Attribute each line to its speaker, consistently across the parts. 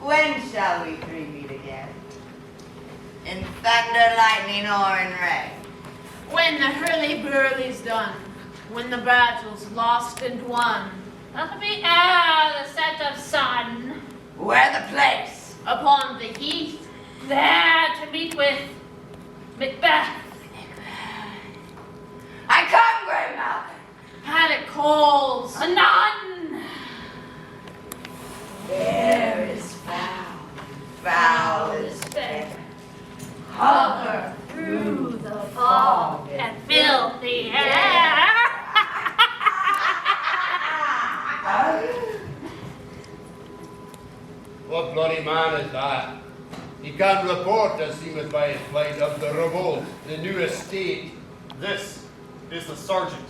Speaker 1: When shall we three meet again? In thunder, lightning, or in rain?
Speaker 2: When the hurly-burly's done, when the battle's lost and won, that'll be ere the set of sun.
Speaker 1: Where the place?
Speaker 2: Upon the heath, there to meet with MacBeth.
Speaker 1: I come, Grey Malcolm.
Speaker 2: Had it calls, anon.
Speaker 1: Fair is foul, foul is fair.
Speaker 2: Hover through the fog and fill the air.
Speaker 3: What bloody man is that? He can report, as seemeth by his flight, of the revolt, the new estate.
Speaker 4: This is the sergeant,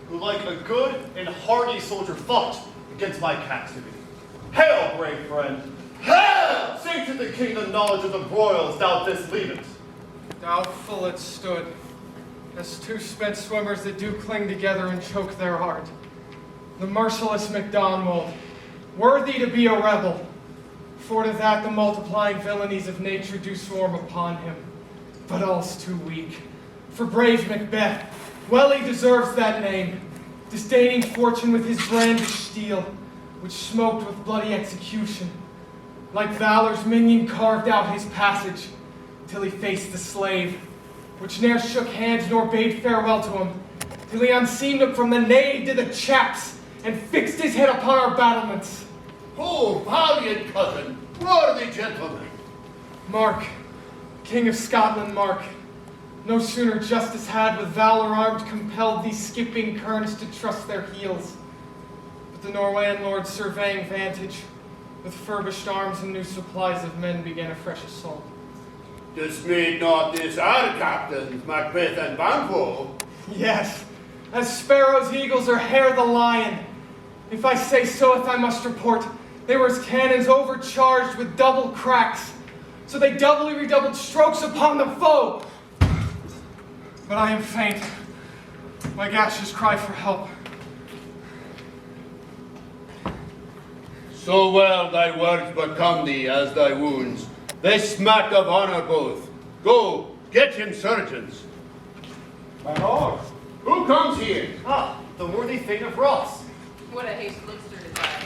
Speaker 4: who like a good and hardy soldier fought against my captivity. Hail, brave friend! Hail! Say to the king the knowledge of the broils thou didst leave it.
Speaker 5: Doubtful it stood, as two spent swimmers that do cling together and choke their heart. The merciless MacDonald, worthy to be a rebel, for to that the multiplying villainies of nature do swarm upon him. But all's too weak, for brave MacBeth, well he deserves that name, disdaining fortune with his brandished steel, which smoked with bloody execution. Like valor's minion carved out his passage, till he faced the slave, which ne'er shook hands nor bade farewell to him, till he unseamed him from the nave to the chaps, and fixed his head upon our battlements.
Speaker 3: Oh, valiant cousin, worthy gentleman.
Speaker 5: Mark, King of Scotland, Mark, no sooner justice had with valor armed compelled these skipping kerns to trust their heels. But the Norwegian lord surveying vantage, with furbished arms and new supplies of men began a fresh assault.
Speaker 3: Dismayed not this our captains, MacBeth and Banquo.
Speaker 5: Yes, as sparrows, eagles, or hare the lion. If I say so, if I must report, they were as cannons overcharged with double cracks, so they doubly redoubled strokes upon the foe. But I am faint. My gashes cry for help.
Speaker 3: So well thy words become thee as thy wounds. They smack of honor both. Go, get him surgeons.
Speaker 4: My lord.
Speaker 3: Who comes here?
Speaker 4: Ah, the worthy Thane of Ross.
Speaker 6: What a haste looks through his eye.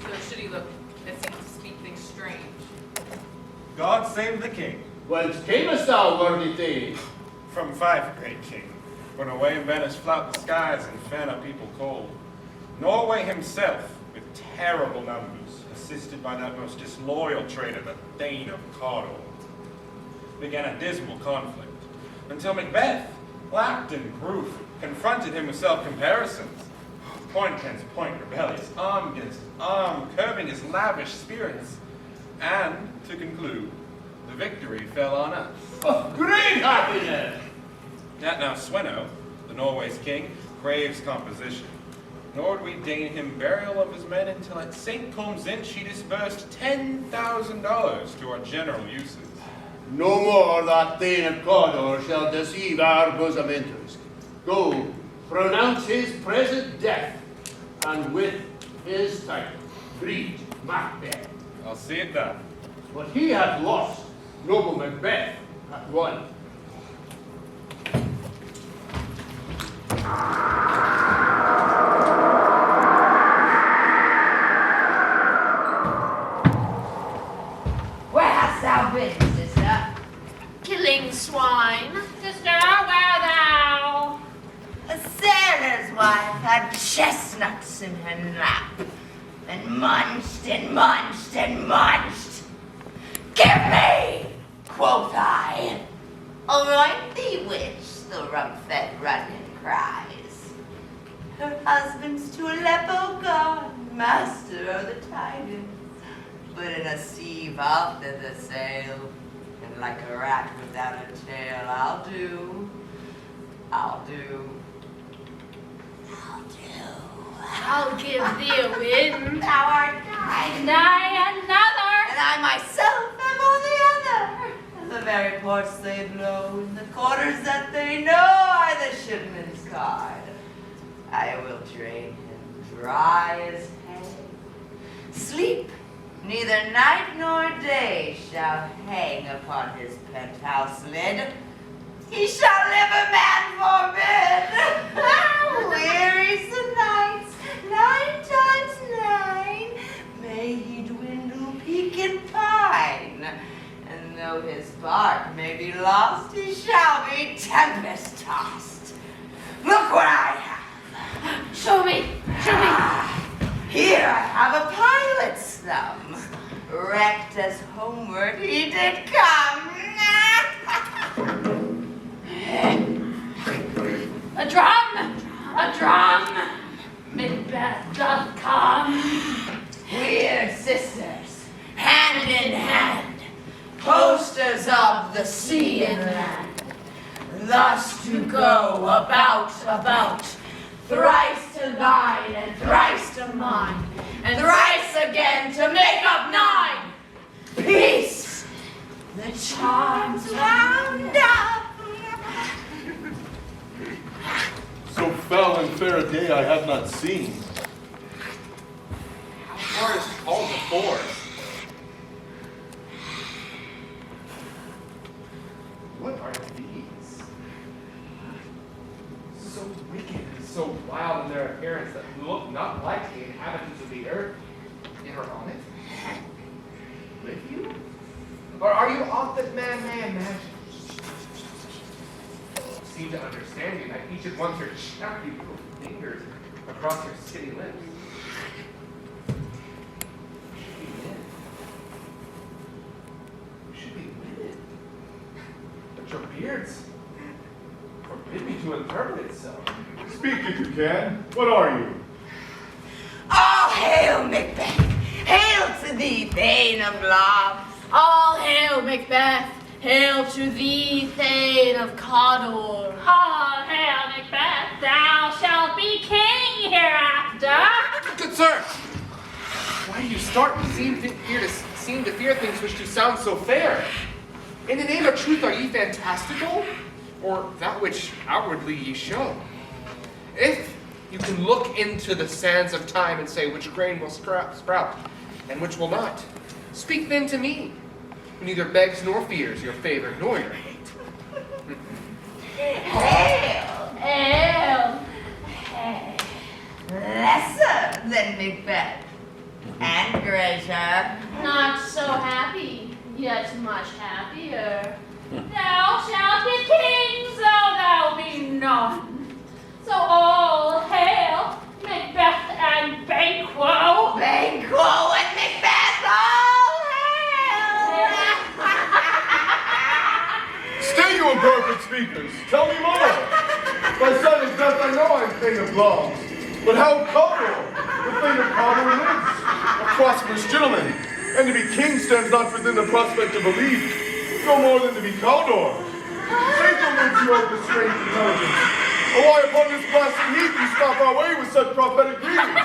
Speaker 6: So should he look that seems to speak things strange.
Speaker 7: God save the king.
Speaker 3: Whence camest thou, worthy Thane?
Speaker 7: From Fife, great king, when away banners flout the skies and fan a people cold. Norway himself, with terrible numbers, assisted by that most disloyal traitor, the Thane of Cawdor, began a dismal conflict, until MacBeth, lacked in proof, confronted him with self-comparisons. Point against point, rebellious, arm against arm, curbing his lavish spirits. And, to conclude, the victory fell on us.
Speaker 3: Oh, great happiness!
Speaker 7: That now Sweno, the Norway's king, craves composition. Nor would we deign him burial of his men until at St. Combs Inch he disbursed $10,000 to our general uses.
Speaker 3: No more that Thane of Cawdor shall deceive our bosom interest. Go, pronounce his present death, and with his title, greet MacBeth.
Speaker 7: I'll see it done.
Speaker 3: What he hath lost, noble MacBeth hath won.
Speaker 1: Where hast thou been, sister?
Speaker 2: Killing swine. Sister, where thou?
Speaker 1: A sailor's wife had chestnuts in her lap, and munched and munched and munched. Give me, quoth I. Anoint thee which, the rump-fed runyon cries. Her husband's to Aleppo gone, master of the tidings, but in a sieve after the sail, and like a rat without a tail, I'll do.
Speaker 2: I'll give thee a wind.
Speaker 1: Thou art kind,
Speaker 2: And I another.
Speaker 1: and I myself am on the other. The very ports they blow, in the quarters that they know are the shipman's card. I will drain him dry as hay. Sleep, neither night nor day shall hang upon his penthouse lid. He shall live a man forbid. Wearisome nights, 9 times 9, may he dwindle peak and pine. And though his bark may be lost, he shall be tempest tossed. Look what I have.
Speaker 2: Show me.
Speaker 1: Here I have a pilot's thumb. Wrecked as homeward he did come.
Speaker 2: A drum. Macbeth doth come.
Speaker 1: We're sisters, hand in hand, posters of the sea and land. Thus to go about, thrice to thine and thrice to mine, and thrice again to make up 9. Peace, the charms wound up.
Speaker 8: So foul and fair a day I have not seen.
Speaker 7: How far is called the forest?
Speaker 5: What are these? So wicked and so wild in their appearance that look not like the inhabitants of the earth. You are on it? With you? Or are you aught that man may imagine? Seem to understand you, that each at once your chappy little fingers across your skinny lips. You should be witted. But your beards forbid me to interpret it so.
Speaker 8: Speak if you can. What are you?
Speaker 1: All hail, Macbeth! Hail to thee, Thane of love!
Speaker 2: All hail, Macbeth. Hail to thee, Thane of Cawdor.
Speaker 9: All hail, Macbeth, thou shalt be king hereafter.
Speaker 5: Good sir! Why do you start? You seem to fear things which do sound so fair. In the name of truth, are ye fantastical? Or that which outwardly ye show? If you can look into the sands of time and say which grain will sprout and which will not, speak then to me, who neither begs nor fears your favor nor your hate.
Speaker 1: Hail!
Speaker 2: Hail.
Speaker 1: Lesser than Macbeth, and greater.
Speaker 2: Not so happy, yet much happier. Thou shalt be king, so thou be none. So all hail, Macbeth and Banquo.
Speaker 1: Banquo and Macbeth, all hail!
Speaker 8: Stay, you imperfect speakers. Tell me more. My son is death, I know I'm Thane of love. But how Cawdor? The Thane of Cawdor lives, a prosperous gentleman. And to be king stands not within the prospect of belief, no more than to be Cawdor. Say to live you over the strange intelligence. Or why upon this blasted heath you stop our way with such prophetic greeting?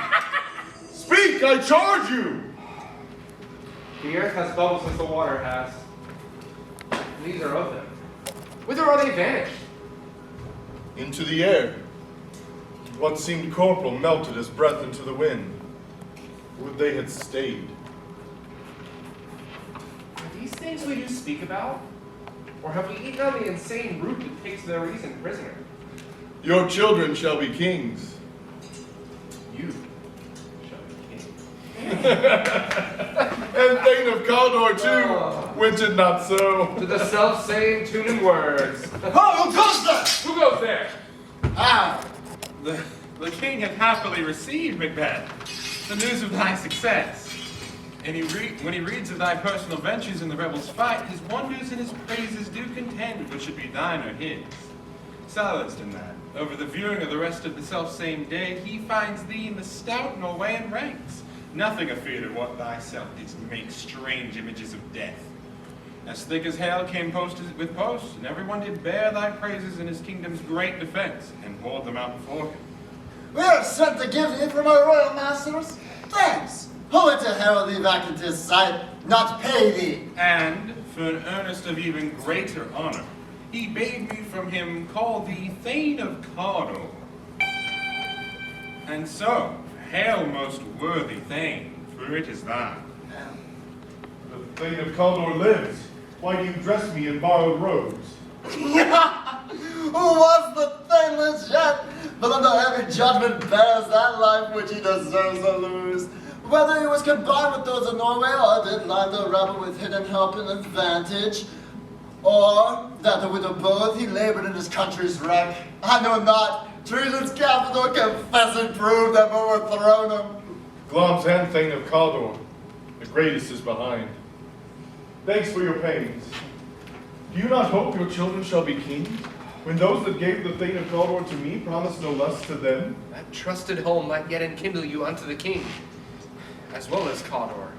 Speaker 8: Speak, I charge you!
Speaker 5: The earth has bubbles as the water has. And these are of them. Whither are they vanished?
Speaker 8: Into the air. What seemed corporal melted as breath into the wind. Would they had stayed.
Speaker 5: Are these things we do speak about? Or have we eaten on the insane root that takes their reason prisoner?
Speaker 8: Your children shall be kings.
Speaker 5: You shall be king.
Speaker 8: And Thane of Cawdor too, went it not so?
Speaker 5: To the self-same tune and words.
Speaker 4: Oh, who goes there?
Speaker 5: Who goes there?
Speaker 4: Ah,
Speaker 7: The king hath happily received, Macbeth, the news of thy success. And when he reads of thy personal ventures in the rebels' fight, his wonders and his praises do contend which should be thine or his. Silenced in that, over the viewing of the rest of the self-same day, he finds thee in the stout Norwegian ranks, nothing afeard of what thyself didst make strange images of death. As thick as hail came post with post, and everyone did bear thy praises in his kingdom's great defense, and poured them out before him.
Speaker 10: We are sent to give thee from our royal masters thanks. Who it to herald thee back into his sight, not pay thee.
Speaker 7: And, for an earnest of even greater honor, he bade me from him call thee Thane of Cawdor. And so, hail most worthy Thane, for it is thine.
Speaker 8: The Thane of Cawdor lives. Why do you dress me in borrowed robes?
Speaker 10: Who was the Thaneless yet? But under every judgment bears that life which he deserves to lose. Whether he was combined with those of Norway, or did neither rebel with hidden help and advantage, or that with a both he labored in his country's wreck, I know not. Treason's capital confessing proved them overthrown him.
Speaker 8: Glom's hand Thane of Cawdor, the greatest is behind. Thanks for your pains. Do you not hope your children shall be kings? When those that gave the Thane of Cawdor to me promised no less to them?
Speaker 11: That trusted home might yet enkindle you unto the king, as well as Cawdor.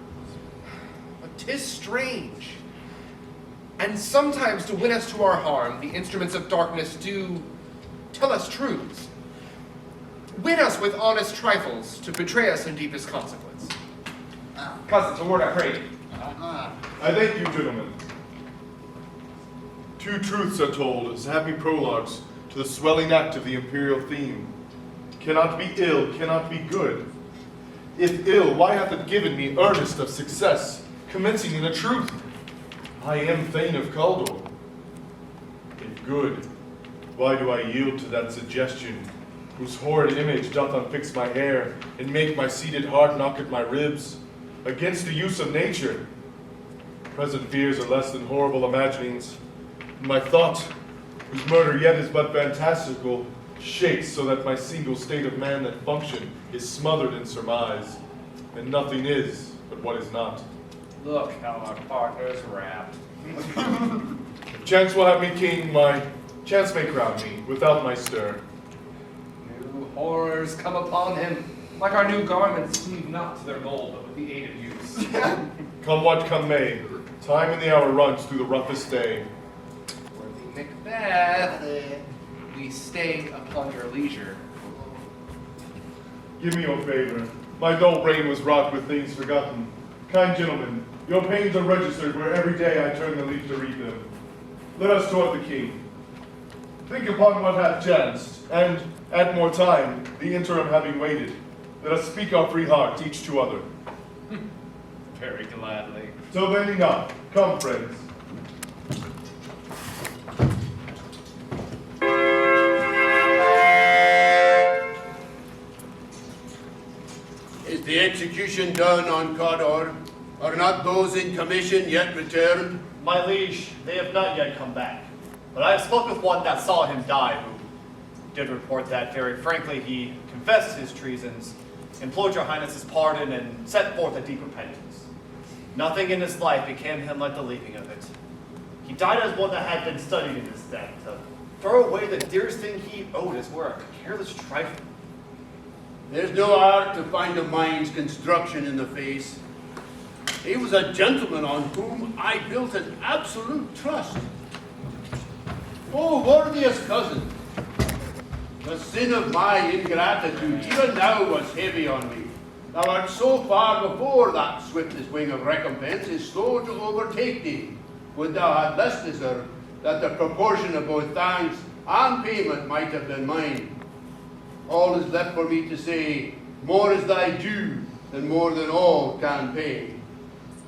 Speaker 11: But 'tis strange. And sometimes to win us to our harm, the instruments of darkness do tell us truths. Win us with honest trifles to betray us in deepest consequence.
Speaker 7: Cousins, a word I pray.
Speaker 8: I thank you, gentlemen. Two truths are told as happy prologues to the swelling act of the imperial theme. Cannot be ill, cannot be good. If ill, why hath it given me earnest of success, commencing in a truth? I am Thane of Cawdor. If good, why do I yield to that suggestion, whose horrid image doth unfix my hair, and make my seated heart knock at my ribs, against the use of nature? Present fears are less than horrible imaginings. My thought, whose murder yet is but fantastical, shakes so that my single state of man that function is smothered in surmise, and nothing is but what is not.
Speaker 7: Look how our partner's wrapped.
Speaker 8: If chance will have me king, my chance may crown me, without my stir.
Speaker 11: New horrors come upon him.
Speaker 7: Like our new garments, cleave not to their mold, but with the aid of use.
Speaker 8: Come what come may, time and the hour runs through the roughest day.
Speaker 11: Worthy MacBeth, we stay upon your leisure.
Speaker 8: Give me your favor. My dull brain was wrought with things forgotten. Kind gentlemen, your pains are registered where every day I turn the leaf to read them. Let us toward the king. Think upon what hath chanced, and, at more time, the interim having waited, let us speak our free hearts each to other.
Speaker 7: Very gladly.
Speaker 8: So then enough. Come, friends.
Speaker 3: Is the execution done on Cawdor? Are not those in commission yet returned?
Speaker 4: My liege, they have not yet come back. But I have spoke with one that saw him die, who did report that, very frankly, he confessed his treasons, implored your highness's pardon, and set forth a deep repentance. Nothing in his life became him like the leaving of it. He died as one that had been studied in his death. To throw away the dearest thing he owed is were a careless trifle.
Speaker 3: There's no art to find a mind's construction in the face. He was a gentleman on whom I built an absolute trust. Oh, worthiest cousin, the sin of my ingratitude even now was heavy on me. Thou art so far before that swiftest wing of recompense is slow to overtake thee. Would thou had less deserved, that the proportion of both thanks and payment might have been mine. All is left for me to say, more is thy due than more than all can pay.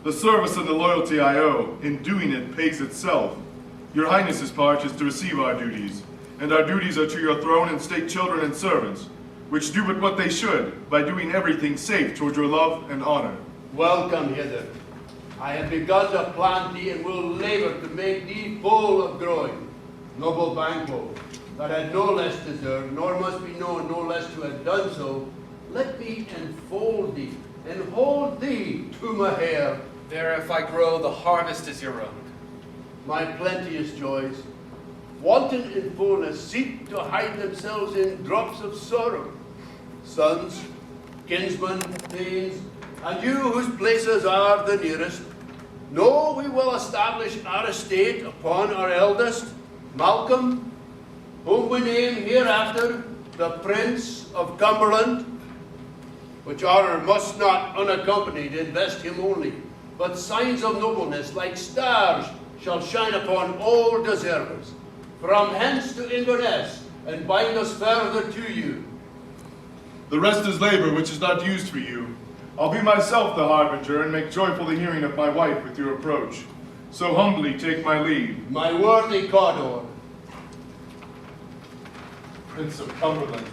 Speaker 8: The service and the loyalty I owe, in doing it, pays itself. Your highness's part is to receive our duties, and our duties are to your throne and state children and servants, which do but what they should, by doing everything safe toward your love and honor.
Speaker 3: Welcome hither. I have begun to plant thee and will labor to make thee full of growing. Noble Banquo, that had no less deserved, nor must be known no less to have done so, let me enfold thee and hold thee to my hair.
Speaker 11: There, if I grow, the harvest is your own.
Speaker 3: My plenteous joys, wanton in fullness, seek to hide themselves in drops of sorrow. Sons, kinsmen, thanes, and you whose places are the nearest, know we will establish our estate upon our eldest, Malcolm, whom we name hereafter the Prince of Cumberland, which honor must not unaccompanied invest him only, but signs of nobleness like stars shall shine upon all deservers, from hence to Inverness, and bind us further to you.
Speaker 8: The rest is labor which is not used for you. I'll be myself the harbinger and make joyful the hearing of my wife with your approach. So humbly take my leave.
Speaker 3: My worthy Cawdor.
Speaker 8: Prince of Cumberland,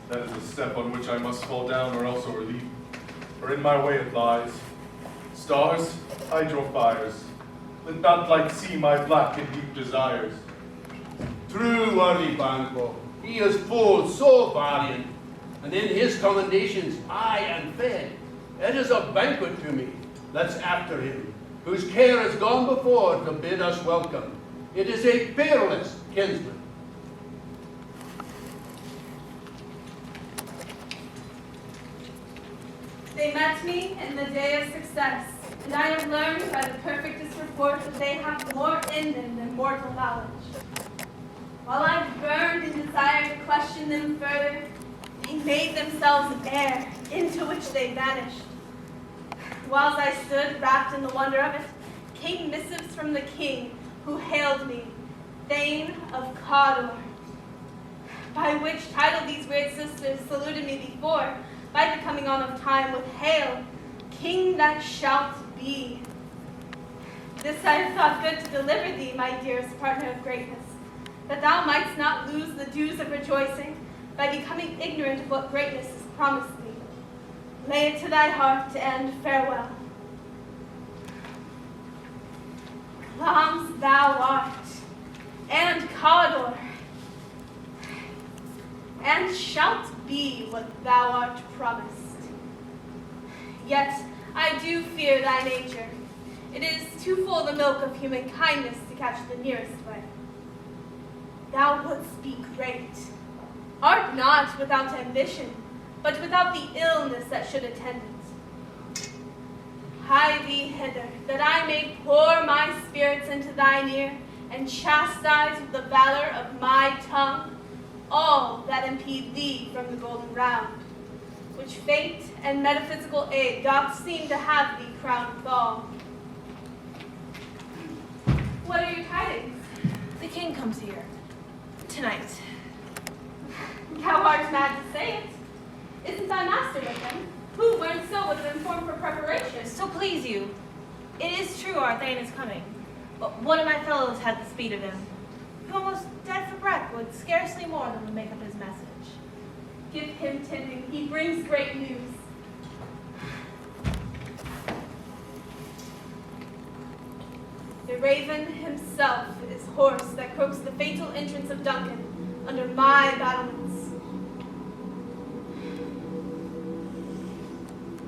Speaker 8: that is a step on which I must fall down or else o'erleap. For in my way it lies. Stars, hide your fires. Let not light see my black and deep desires.
Speaker 3: True, worthy Banquo. He is full so valiant, and in his commendations I am fed. It is a banquet to me that's after him, whose care has gone before to bid us welcome. It is a peerless kinsman.
Speaker 12: They met me in the day of success, and I have learned by the perfectest report that they have more in them than mortal knowledge. While I burned in desire to question them further, they made themselves air, into which they vanished. Whilst I stood, wrapped in the wonder of it, came missives from the king, who hailed me, Thane of Cawdor, by which title these great sisters saluted me before, by the coming on of time with hail, King that shalt be. This I have thought good to deliver thee, my dearest partner of greatness, that thou mightst not lose the dues of rejoicing by becoming ignorant of what greatness is promised thee. Lay it to thy heart, and farewell. Clams thou art, and Cawdor, and shalt be what thou art promised. Yet I do fear thy nature. It is too full the milk of human kindness to catch the nearest way. Thou wouldst be great, art not without ambition, but without the illness that should attend it. Hie thee hither, that I may pour my spirits into thine ear, and chastise with the valor of my tongue all that impede thee from the golden round, which fate and metaphysical aid doth seem to have thee crowned with all. What are your tidings?
Speaker 1: The king comes here. Tonight.
Speaker 12: Thou art mad to say it. Isn't thy master with him? Who, when so, would have informed for preparation?
Speaker 1: So please you, it is true our Thane is coming, but one of my fellows had the speed of him, who almost dead for breath would scarcely more than would make up his message.
Speaker 12: Give him tending, he brings great news. The raven himself is hoarse that croaks the fatal entrance of Duncan under my battlements.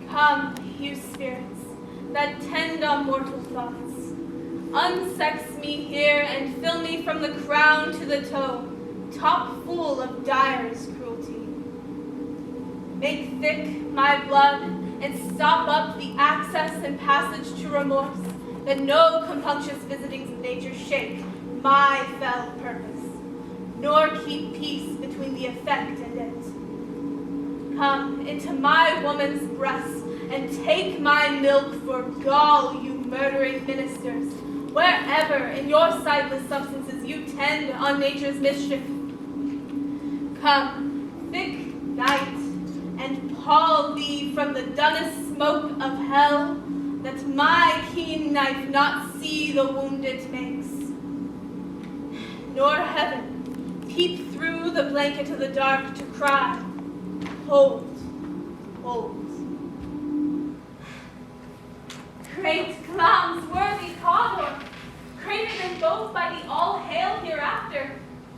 Speaker 12: Come, you spirits, that tend on mortal thoughts. Unsex me here and fill me from the crown to the toe, top full of direst cruelty. Make thick my blood and stop up the access and passage to remorse, that no compunctious visitings of nature shake my fell purpose, nor keep peace between the effect and it. Come into my woman's breast and take my milk for gall, you murdering ministers, wherever in your sightless substances you tend on nature's mischief. Come, thick night, and pall thee from the dunnest smoke of hell, that my keen knife not see the wound it makes, nor heaven peep through the blanket of the dark to cry, hold, hold. Great clams, worthy Cawdor, greater than both by the all-hail hereafter.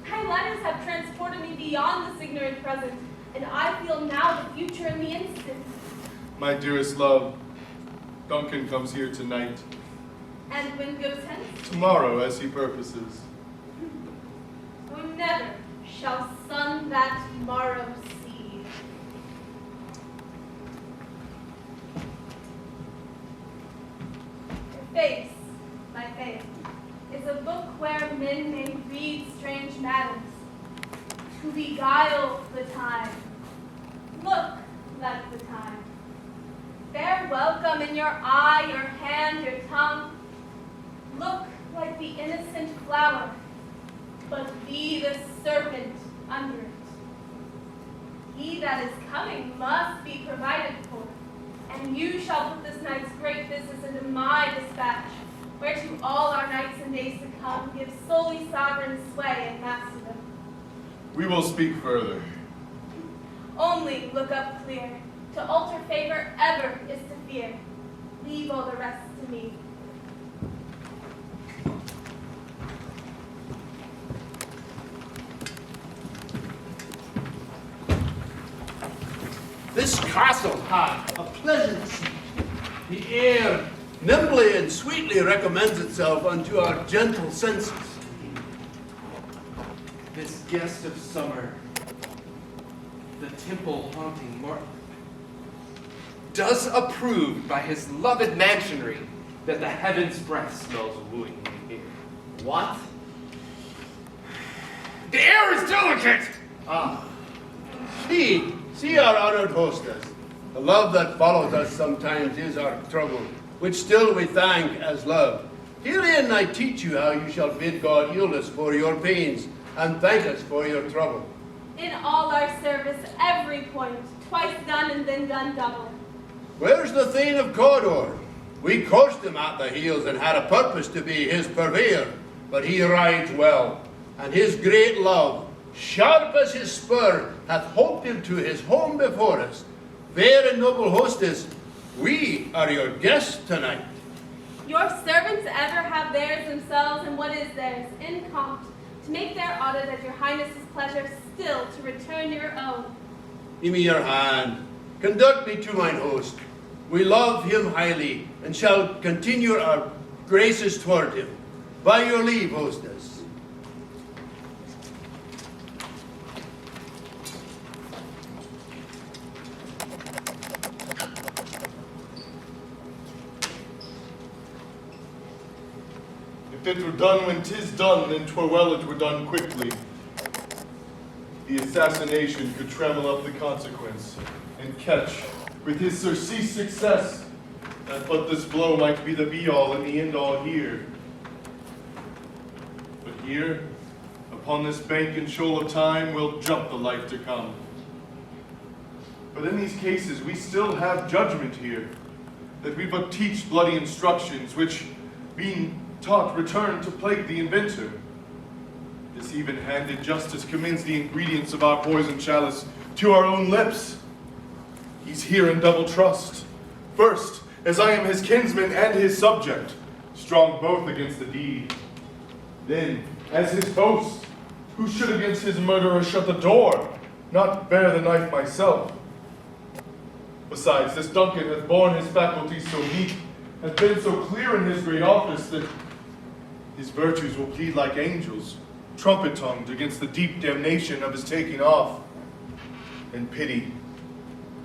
Speaker 12: Thy letters have transported me beyond this ignorant present, and I feel now the future in the instant.
Speaker 8: My dearest love, Duncan comes here tonight.
Speaker 12: And when goes hence?
Speaker 8: Tomorrow, as he purposes.
Speaker 12: Who never shall sun that morrow see. Your face, my face, is a book where men may read strange matters, to beguile the time. Look like the time. Bear welcome in your eye, your hand, your tongue. Look like the innocent flower, but be the serpent under it. He that is coming must be provided for, And you shall put this night's great business into my dispatch, whereto all our nights and days to come give solely sovereign sway and masterdom.
Speaker 8: We will speak further.
Speaker 12: Only look up clear. To alter favor ever is to fear. Leave all the rest to me.
Speaker 3: This castle hath a pleasant seat. The air nimbly and sweetly recommends itself unto our gentle senses.
Speaker 11: This guest of summer, the temple haunting Mark, does approve by his loved mansionry that the heaven's breath smells wooing in here.
Speaker 3: What?
Speaker 11: The air is delicate!
Speaker 3: Ah, see our honored hostess. The love that follows us sometimes is our trouble, which still we thank as love. Herein I teach you how you shall bid God yield us for your pains, and thank us for your trouble.
Speaker 12: In all our service, every point, twice done and then done double.
Speaker 3: Where's the Thane of Cawdor? We coursed him at the heels and had a purpose to be his purveyor, but he rides well, and his great love, sharp as his spur, hath holped him to his home before us. Fair and noble hostess, we are your guests tonight.
Speaker 12: Your servants ever have theirs themselves and what is theirs, in compt, to make their audit at your highness's pleasure, still to return your own.
Speaker 3: Give me your hand. Conduct me to mine host. We love him highly, and shall continue our graces toward him. By your leave, hostess.
Speaker 8: If it were done when 'tis done, then 'twere well it were done quickly. The assassination could trammel up the consequence, and catch, with his surcease success, that but this blow might be the be-all and the end-all here. But here, upon this bank and shoal of time, will jump the life to come. But in these cases, we still have judgment here, that we but teach bloody instructions, which, being taught, return to plague the inventor. This even-handed justice commends the ingredients of our poison chalice to our own lips. He's here in double trust. First, as I am his kinsman and his subject, strong both against the deed. Then, as his host, who should against his murderer shut the door, not bear the knife myself. Besides, this Duncan hath borne his faculties so meek, hath been so clear in his great office, that his virtues will plead like angels, trumpet-tongued against the deep damnation of his taking off. And pity,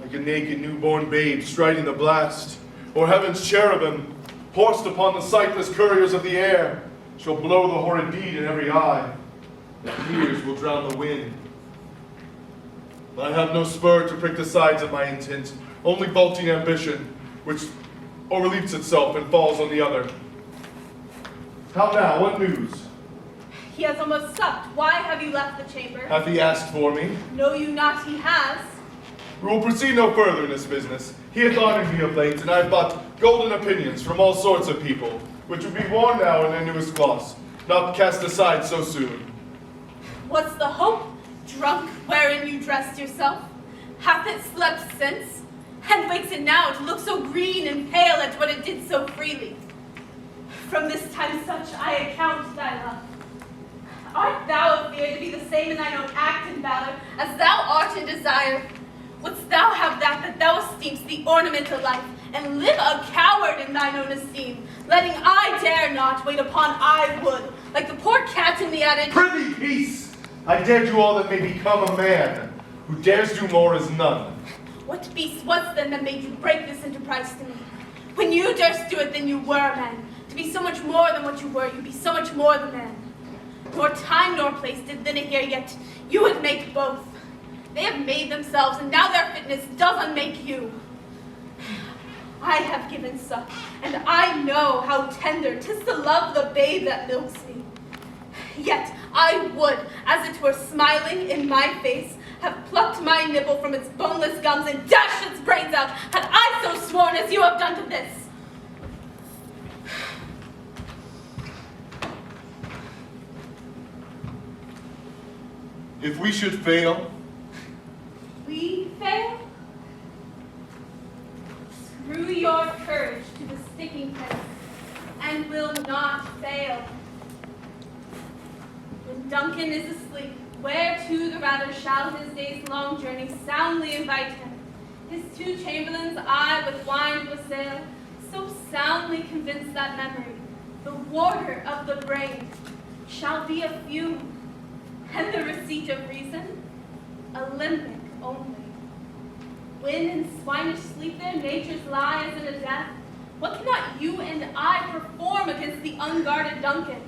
Speaker 8: like a naked newborn babe striding the blast, or heaven's cherubim, horsed upon the sightless couriers of the air, shall blow the horrid deed in every eye, and tears will drown the wind. I have no spur to prick the sides of my intent, only vaulting ambition, which overleaps itself and falls on the other. How now, what news?
Speaker 12: He has almost supped. Why have you left the chamber?
Speaker 8: Hath he asked for me?
Speaker 12: Know you not he has?
Speaker 8: We will proceed no further in this business. He hath honored me of late, and I have bought golden opinions from all sorts of people, which would be worn now in their newest gloss, not cast aside so soon.
Speaker 12: What's the hope? Drunk wherein you dressed yourself? Hath it slept since? And wakes it now to look so green and pale at what it did so freely? From this time such I account thy love. Art thou afeard to be the same in thine own act and valor as thou art in desire? Wouldst thou have that thou esteem'st the ornament of life, and live a coward in thine own esteem, letting I dare not wait upon I would, like the poor cat in the adage?
Speaker 8: Prithee, peace! I dare do all that may become a man, who dares do more is none.
Speaker 12: What beast was then that made you break this enterprise to me? When you durst do it, then you were a man. To be so much more than what you were, you be so much more than man. Nor time nor place did then here, yet you would make both. They have made themselves, and now their fitness does unmake you. I have given suck, and I know how tender 'tis to love the babe that milks me. Yet I would, as it were smiling in my face, have plucked my nipple from its boneless gums and dashed its brains out, had I I so sworn as you have done to this.
Speaker 8: If we should fail,
Speaker 12: We fail? Screw your courage to the sticking place, and will not fail. When Duncan is asleep, where to the rather shall his day's long journey soundly invite him? His two chamberlains I with wine to assail, so soundly convinced that memory, the water of the brain, shall be a fume, and the receipt of reason, a limbic only. When in swinish sleep their natures lie as in a death, what cannot you and I perform against the unguarded Duncan?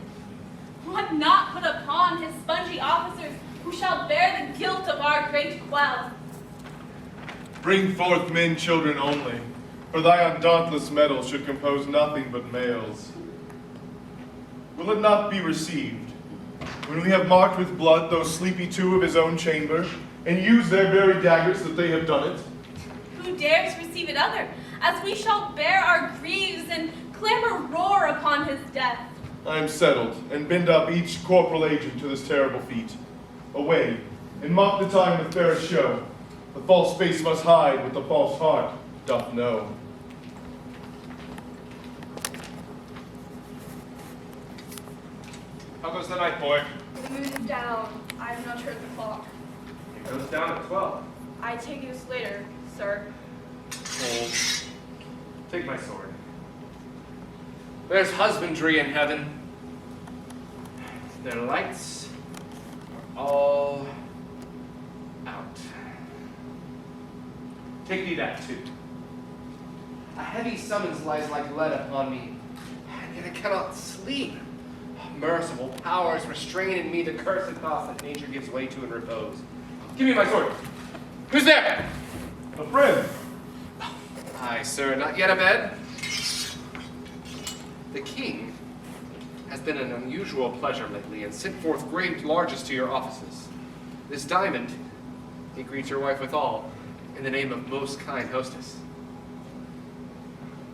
Speaker 12: What not put upon his spongy officers, who shall bear the guilt of our great quell?
Speaker 8: bring forth men, children only, for thy undauntless metal should compose nothing but males. Will it not be received, when we have marked with blood those sleepy two of his own chamber, and used their very daggers that they have done it?
Speaker 12: Who dares receive it other, as we shall bear our griefs and clamor roar upon his death?
Speaker 8: I am settled, and bend up each corporal agent to this terrible feat. Away, and mock the time with fairest show. The false face must hide what the false heart doth know.
Speaker 7: How goes the night, boy?
Speaker 13: The moon is down. I have not heard the clock.
Speaker 7: It goes down at 12.
Speaker 13: I take this later, sir.
Speaker 7: Hold. Take my sword.
Speaker 11: There's husbandry in heaven. Their lights are all out. Take thee that too. A heavy summons lies like lead upon me, and yet I cannot sleep. Merciful powers restrain in me the cursed thoughts that nature gives way to in repose. Give me my sword. Who's there?
Speaker 8: A friend.
Speaker 11: Aye, sir, not yet abed. The king has been an unusual pleasure lately, and sent forth great largesse to your offices. This diamond he greets your wife withal, in the name of most kind hostess.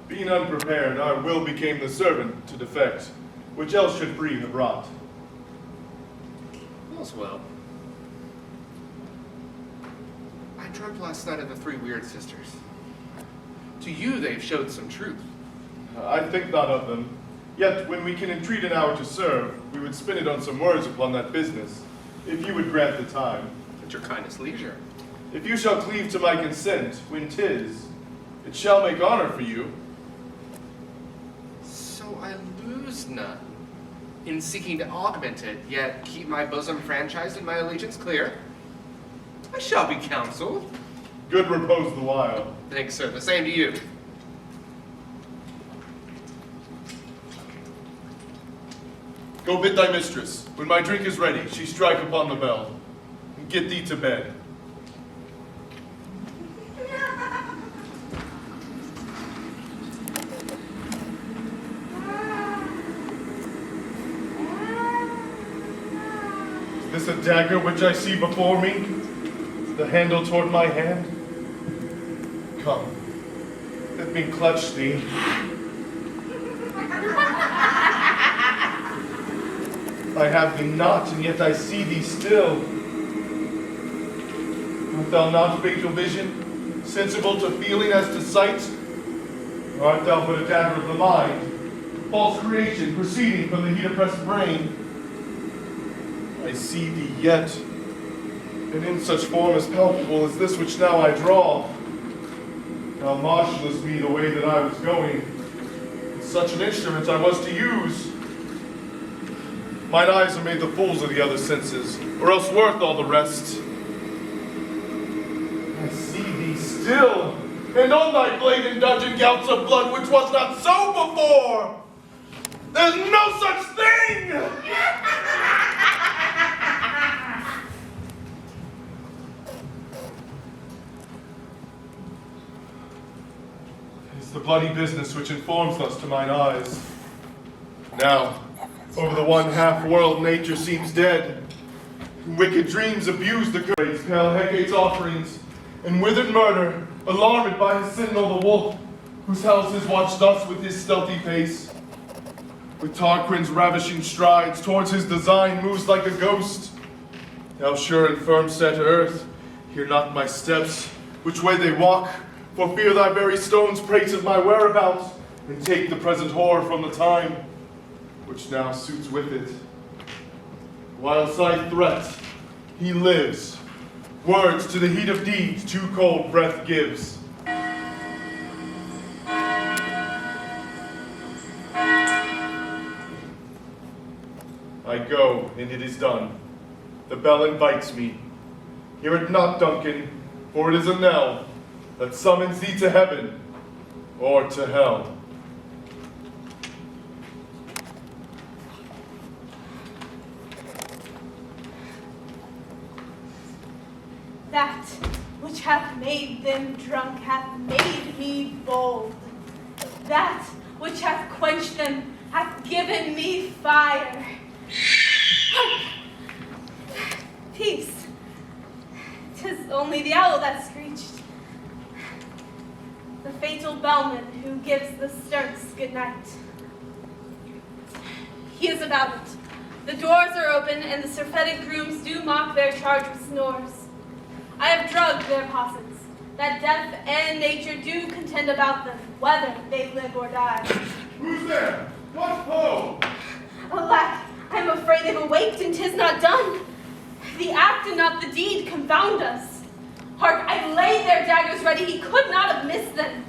Speaker 8: Being unprepared, our will became the servant to defect, which else should free have wrought.
Speaker 11: All's well. I dreamt last night of the three weird sisters. To you they've showed some truth.
Speaker 8: I think not of them. Yet, when we can entreat an hour to serve, we would spin it on some words upon that business, if you would grant the time.
Speaker 11: At your kindest leisure.
Speaker 8: If you shall cleave to my consent, when 'tis, it shall make honor for you.
Speaker 11: So I lose none in seeking to augment it, yet keep my bosom franchised and my allegiance clear. I shall be counseled.
Speaker 8: Good repose the while.
Speaker 11: Thanks, sir. The same to you.
Speaker 8: Go bid thy mistress, when my drink is ready, she strike upon the bell, and get thee to bed. Is this a dagger which I see before me? The handle toward my hand? Come, let me clutch thee. I have thee not, and yet I see thee still. Art thou not fatal vision, sensible to feeling as to sight? Or art thou but a dagger of the mind, false creation proceeding from the heat-oppressed brain? I see thee yet, and in such form as palpable as this which now I draw. Thou marshalest me the way that I was going, and such an instrument I was to use. Mine eyes are made the fools of the other senses, or else worth all the rest. I see thee still, and on thy blade indulgent gouts of blood, which was not so before. There's no such thing! It's the bloody business which informs us to mine eyes. Now, over the one half world nature seems dead. Wicked dreams abuse the grace, pale Hecate's offerings, and withered murder, alarmed by his signal the wolf, whose houses watched us with his stealthy pace. With Tarquin's ravishing strides, towards his design moves like a ghost. Thou sure and firm set earth, hear not my steps, which way they walk, for fear thy very stones prate of my whereabouts, and take the present horror from the time, which now suits with it. Whilst I threat, he lives. Words to the heat of deeds too cold breath gives. I go, and it is done. The bell invites me. Hear it not, Duncan, for it is a knell that summons thee to heaven or to hell.
Speaker 12: That which hath made them drunk hath made me bold. That which hath quenched them hath given me fire. Peace. 'Tis only the owl that screeched. The fatal bellman who gives the Sturts good night. He is about it. The doors are open, and the surfeited grooms do mock their charge with snores. I have drugged their possets, that death and nature do contend about them, whether they live or die.
Speaker 8: Who's there? What ho?
Speaker 12: Alack, I am afraid they've awaked, and 'tis not done. The act and not the deed confound us. Hark, I laid their daggers ready, he could not have missed them.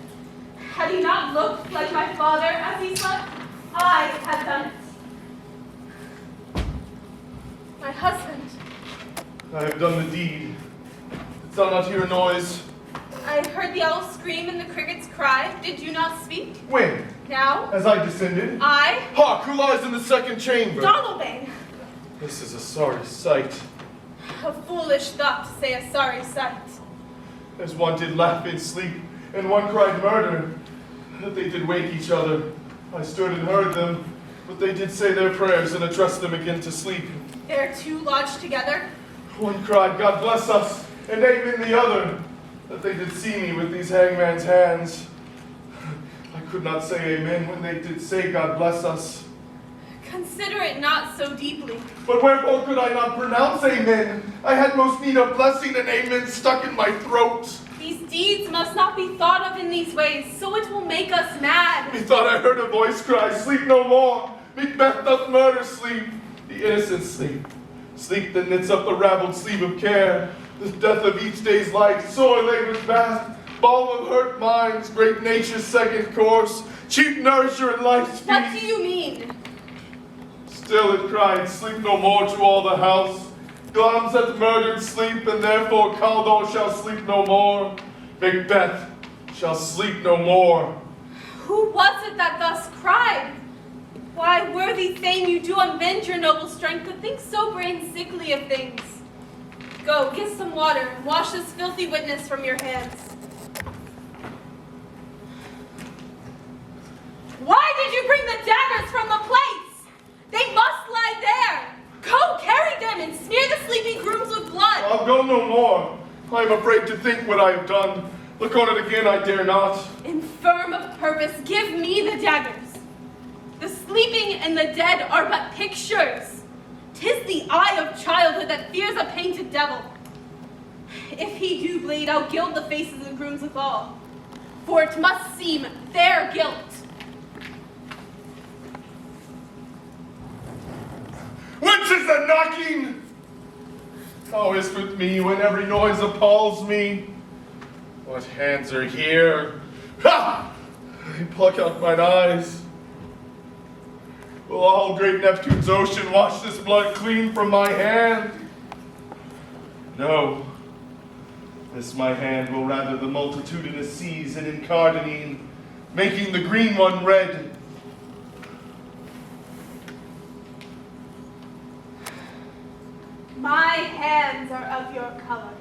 Speaker 12: Had he not looked like my father as he slept, I had done it. My husband.
Speaker 8: I have done the deed. Didst thou not hear a noise?
Speaker 12: I heard the owl scream and the crickets cry. Did you not speak?
Speaker 8: When?
Speaker 12: Now?
Speaker 8: As I descended?
Speaker 12: I?
Speaker 8: Hark, who lies in the second chamber?
Speaker 12: Donalbain.
Speaker 8: This is a sorry sight.
Speaker 12: A foolish thought to say a sorry sight.
Speaker 8: As one did laugh in sleep, and one cried murder, that they did wake each other. I stood and heard them, but they did say their prayers and addressed them again to sleep.
Speaker 12: There two lodged together?
Speaker 8: One cried, God bless us, and amen the other, that they did see me with these hangman's hands. I could not say amen when they did say God bless us.
Speaker 12: Consider it not so deeply.
Speaker 8: But wherefore could I not pronounce amen? I had most need of blessing, and amen stuck in my throat.
Speaker 12: These deeds must not be thought of in these ways, so it will make us mad.
Speaker 8: Methought I heard a voice cry, sleep no more. MacBeth doth murder sleep, the innocent sleep. Sleep that knits up the raveled sleeve of care, the death of each day's life, sore labor's bath, balm of hurt minds, great nature's second course, chief nourisher in life's feast.
Speaker 12: What do you mean?
Speaker 8: Still it cried, sleep no more to all the house. Glamis hath murdered sleep, and therefore Caldor shall sleep no more. MacBeth shall sleep no more.
Speaker 12: Who was it that thus cried? Why, worthy thane, you do unbend your noble strength to think sober and sickly of things. Go, get some water, and wash this filthy witness from your hands. Why did you bring the daggers from the place? They must lie there. Go, carry them, and smear the sleeping grooms with blood.
Speaker 8: I'll go no more. I am afraid to think what I have done. Look on it again, I dare not.
Speaker 12: Infirm of purpose, give me the daggers. The sleeping and the dead are but pictures. 'Tis the eye of childhood that fears a painted devil. If he do bleed, I'll gild the faces of grooms withal, for it must seem their guilt.
Speaker 8: Whence is the knocking? How is with me when every noise appalls me? What hands are here? Ha! I pluck out mine eyes. Will all great Neptune's ocean wash this blood clean from my hand? No. This my hand will rather the multitudinous seas and incarnadine, making the green one red.
Speaker 12: My hands are of your color,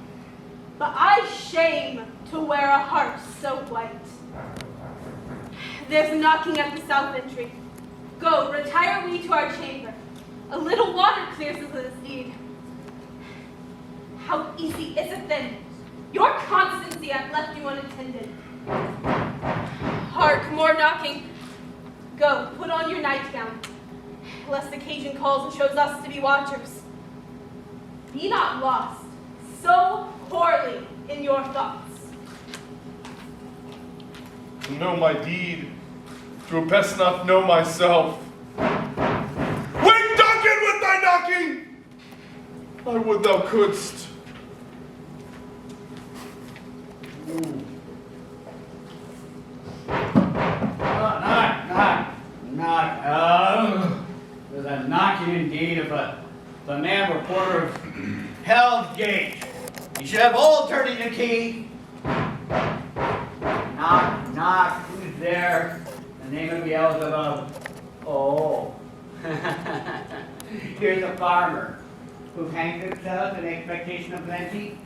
Speaker 12: but I shame to wear a heart so white. There's a knocking at the south entry. Go, retire we to our chamber. A little water clears us of this deed. How easy is it then Your constancy hath left you unattended. Hark, more knocking. Go, put on your nightgown, lest occasion calls and shows us to be watchers. Be not lost so poorly in your thoughts.
Speaker 8: To know my deed, to best not know myself. Wait, Duncan, with thy knocking! I would thou couldst.
Speaker 14: Knock. There's a knocking indeed of the man reporter of Hell's Gate. You should have all turning the key. Knock. Who's there? The name of Beelzebub. Oh. Here's a farmer who hangs himself in expectation of plenty.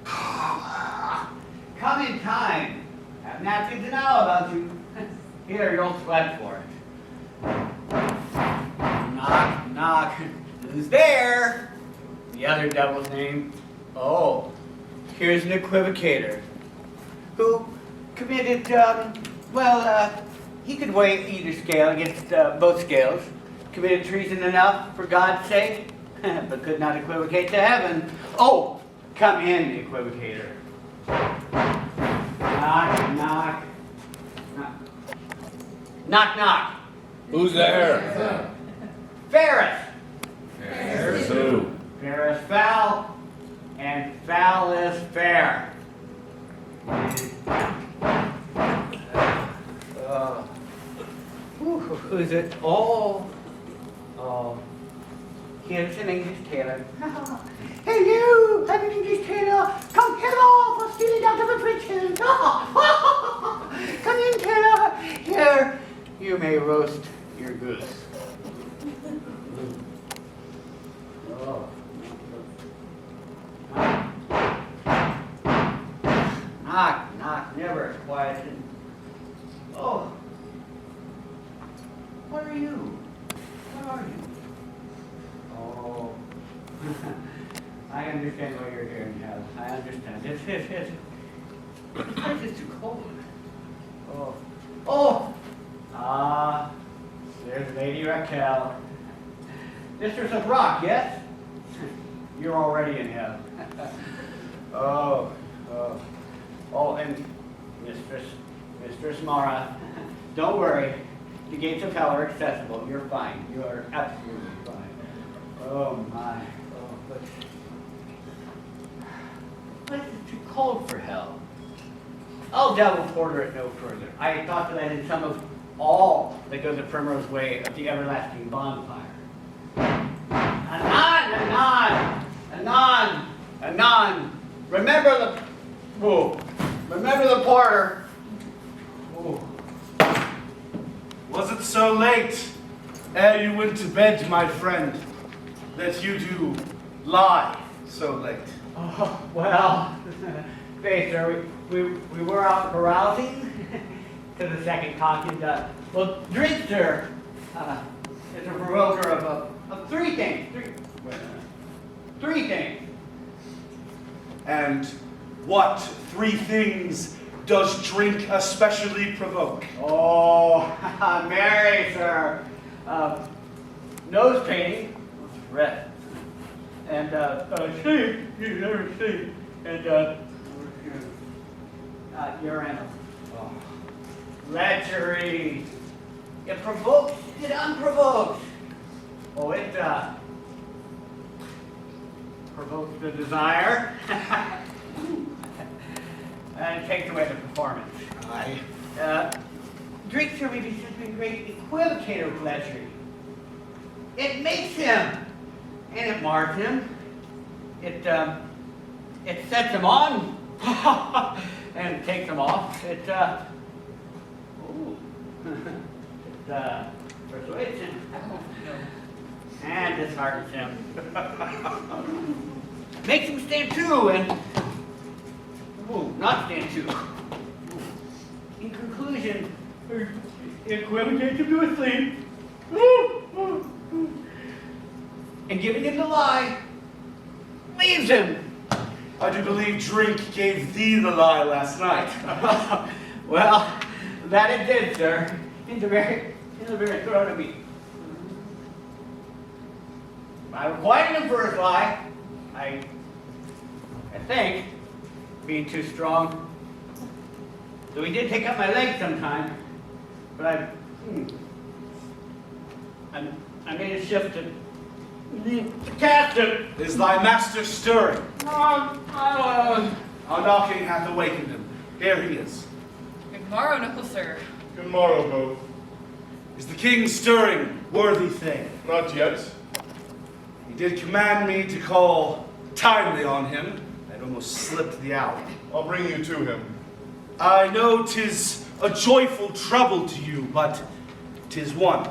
Speaker 14: Come in time. Have nothing to know about you. Here, you'll sweat for it. Knock. Who's there? The other devil's name. Oh, here's an equivocator who committed, he could weigh either scale against both scales. Committed treason enough, for God's sake, but could not equivocate to heaven. Oh, come in, equivocator. Knock.
Speaker 15: Who's there?
Speaker 14: Ferris.
Speaker 15: There's who?
Speaker 14: Fair is foul, and foul is fair. Who's it? Oh. Here's an English tailor. Hey you, I'm an English tailor. Come hither for stealing out of the breeches. Come in, tailor. Here, you may roast your goose. Oh. Knock, never quiet. Oh. What are you? Oh. I understand why you're here now. I understand. It's too cold. Oh. There's Lady Raquel. Mistress of Rock, yes? You're already in hell. Oh, and Mistress Mara, don't worry. The gates of hell are accessible. You're fine. You are absolutely fine. Oh my. But it's too cold for hell. I'll devil porter it no further. I thought that I did some of all that goes the primrose way of the everlasting bonfire. Anon. Remember the porter.
Speaker 16: Oh. Was it so late, ere you went to bed, my friend, that you do lie so late?
Speaker 14: Oh, well, faith, sir, we were out carousing to the second cock, and drink, sir, is a provoker of three things. Three things.
Speaker 16: And what three things does drink especially provoke?
Speaker 14: Oh, Mary, sir. Nose painting, red. And sleep, you never sleep. And urinal. Oh. Lechery. It provokes, it unprovokes. Oh, it provokes the desire. And takes away the performance.
Speaker 16: Aye.
Speaker 14: Drink may be said to be a great equivocator of lechery. It makes him, and it mars him. It sets him on, and takes him off. It persuades him, and disheartens him. Makes him stand to, and not stand to. In conclusion, equivocates him to a sleep, and giving him the lie, leaves him
Speaker 16: I do believe drink gave thee the lie last night.
Speaker 14: Well, that it did, sir. In the very throat of me. I requited him for his lie. I think, being too strong. So he did take up my leg sometime, but I made a shift to cast him.
Speaker 16: Is thy master stirring? Our knocking hath awakened him. Here he is.
Speaker 6: Good morrow, noble sir.
Speaker 8: Good morrow, both.
Speaker 16: Is the king stirring, worthy thing?
Speaker 8: Not yet.
Speaker 16: He did command me to call timely on him. I'd almost slipped the hour.
Speaker 8: I'll bring you to him.
Speaker 16: I know 'tis a joyful trouble to you, but 'tis one.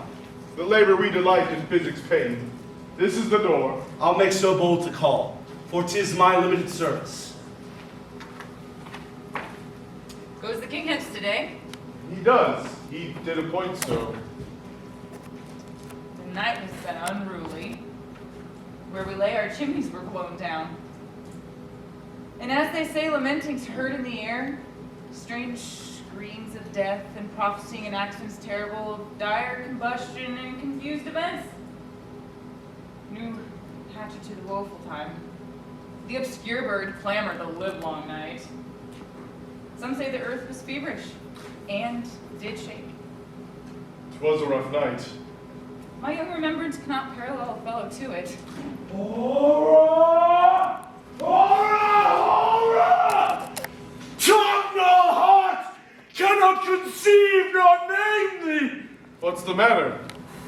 Speaker 8: The labor we delight in physics pain. This is the door.
Speaker 16: I'll make so bold to call, for 'tis my limited service.
Speaker 6: Goes the king hence today?
Speaker 8: He does. He did appoint so.
Speaker 6: The night has been unruly. Where we lay, our chimneys were blown down. And as they say, lamenting's heard in the air, strange screams of death and prophesying and accidents terrible of dire combustion and confused events. New hatchet to the woeful time. The obscure bird clamored the livelong night. Some say the earth was feverish and did shake.
Speaker 8: 'Twas a rough night.
Speaker 6: My young remembrance cannot parallel a fellow to it.
Speaker 16: Horror! Horror! Horror! Tongue nor heart cannot conceive nor name thee!
Speaker 8: What's the matter?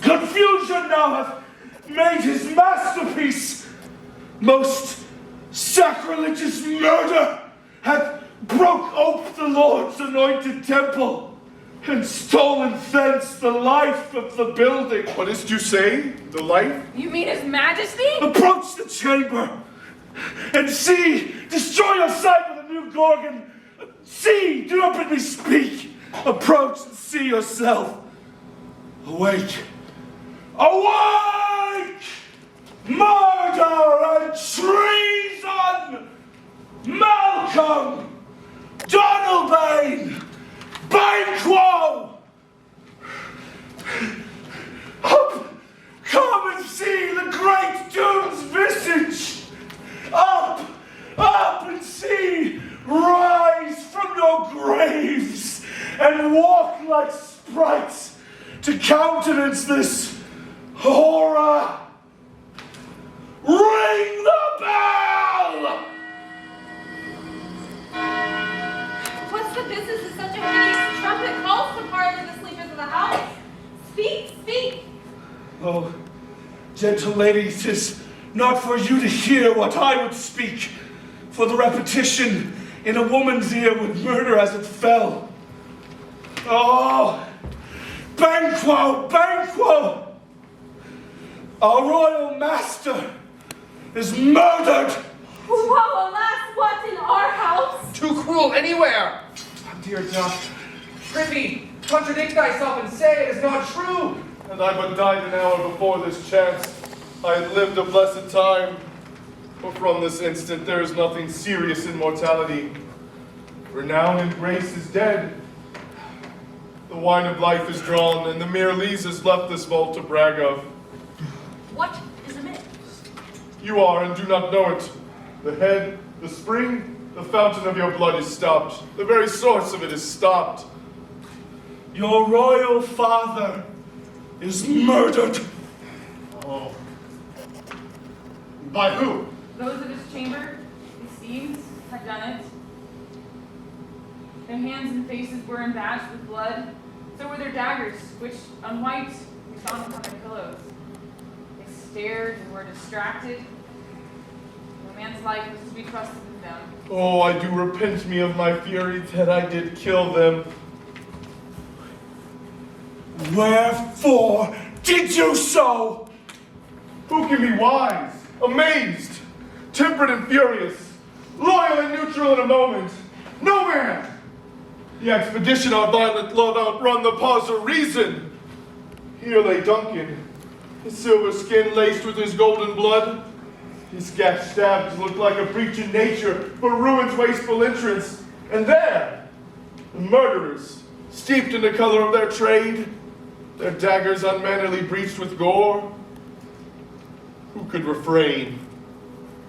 Speaker 16: Confusion now hath made his masterpiece. Most sacrilegious murder hath broke ope the Lord's anointed temple and stolen thence the life of the building.
Speaker 8: What did you say? The life?
Speaker 6: You mean His Majesty?
Speaker 16: Approach the chamber and see, destroy your sight with a new Gorgon. See, do not bid me speak. Approach and see yourself. Awake. Awake! Murder and treason! Malcolm! Donalbain! Banquo! Up! Come and see the great Doom's visage! Up! Up and see! Rise from your graves and walk like sprites to countenance this horror! Ring the bell!
Speaker 12: What's the business of such a hideous trumpet calls to parley the sleepers of the house? Speak, speak!
Speaker 16: Oh, gentle ladies, 'tis not for you to hear what I would speak, for the repetition in a woman's ear would murder as it fell. Oh, Banquo, Banquo! Our royal master is murdered!
Speaker 12: Woe, alas, what in our house?
Speaker 11: Too cruel anywhere! Dear Josh, prithee, contradict thyself and say it is not true.
Speaker 8: And I but died an hour before this chance. I had lived a blessed time. For from this instant there is nothing serious in mortality. Renown and grace is dead. The wine of life is drawn, and the mere lees is left this vault to brag of.
Speaker 1: What is amiss?
Speaker 8: You are and do not know it. The head, the spring, the fountain of your blood is stopped. The very source of it is stopped.
Speaker 16: Your royal father is murdered.
Speaker 4: Oh. By who?
Speaker 6: Those of his chamber, it seems, had done it. Their hands and faces were embadged with blood. So were their daggers, which, unwiped, we found upon their pillows. They stared and were distracted. No man's life was to be trusted with them.
Speaker 8: Oh, I do repent me of my fury that I did kill them.
Speaker 16: Wherefore did you so?
Speaker 8: Who can be wise, amazed, temperate and furious, loyal and neutral in a moment? No man! The expedition our violent love outrun the pause of reason. Here lay Duncan, his silver skin laced with his golden blood. His gashed stabs looked like a breach in nature, but ruin's wasteful entrance. And there, the murderers, steeped in the color of their trade, their daggers unmannerly breached with gore. Who could refrain?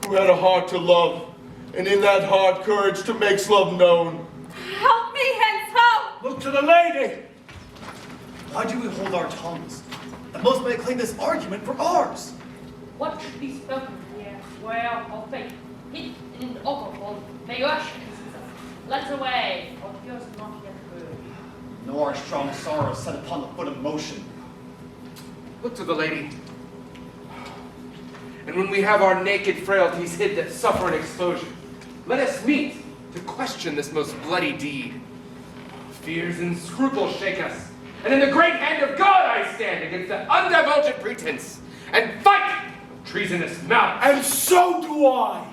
Speaker 8: Who had a heart to love, and in that heart courage to make love known?
Speaker 12: Help me, hence help!
Speaker 16: Look to the lady!
Speaker 4: Why do we hold our tongues? The most may claim this argument for ours.
Speaker 2: What should be spoken here? Well, or faith, hid in alcohol, may rush let's away, or yours not yet heard.
Speaker 4: Nor our strong sorrow set upon the foot of motion.
Speaker 11: Look to the lady. And when we have our naked frailties hid that suffer an exposure, let us meet to question this most bloody deed. Fears and scruples shake us, and in the great hand of God I stand against the undivulgent pretense, and fight treasonous mouth.
Speaker 16: And so do I.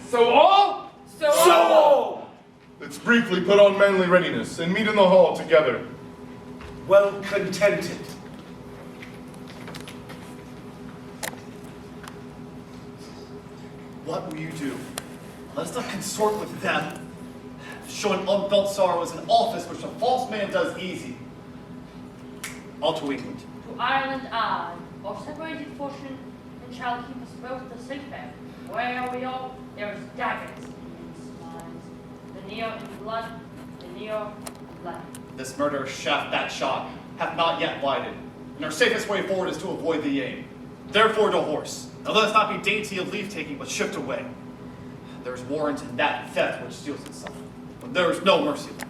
Speaker 11: So all?
Speaker 8: So all! Let's briefly put on manly readiness and meet in the hall together.
Speaker 16: Well contented.
Speaker 4: What will you do? Let us not consort with them. Showing unfelt sorrow is an office which a false man does easy. All to England.
Speaker 2: To Ireland I, or separated fortune, and shall keep us both the safe there. Where we all, there is daggers in men's minds. The near in blood, the near in blood.
Speaker 4: This murder shaft that shot hath not yet lighted, and our safest way forward is to avoid the aim. Therefore to horse. Now let us not be dainty of leave-taking, but shift away. There is warrant in that theft which steals itself, when there is no mercy left.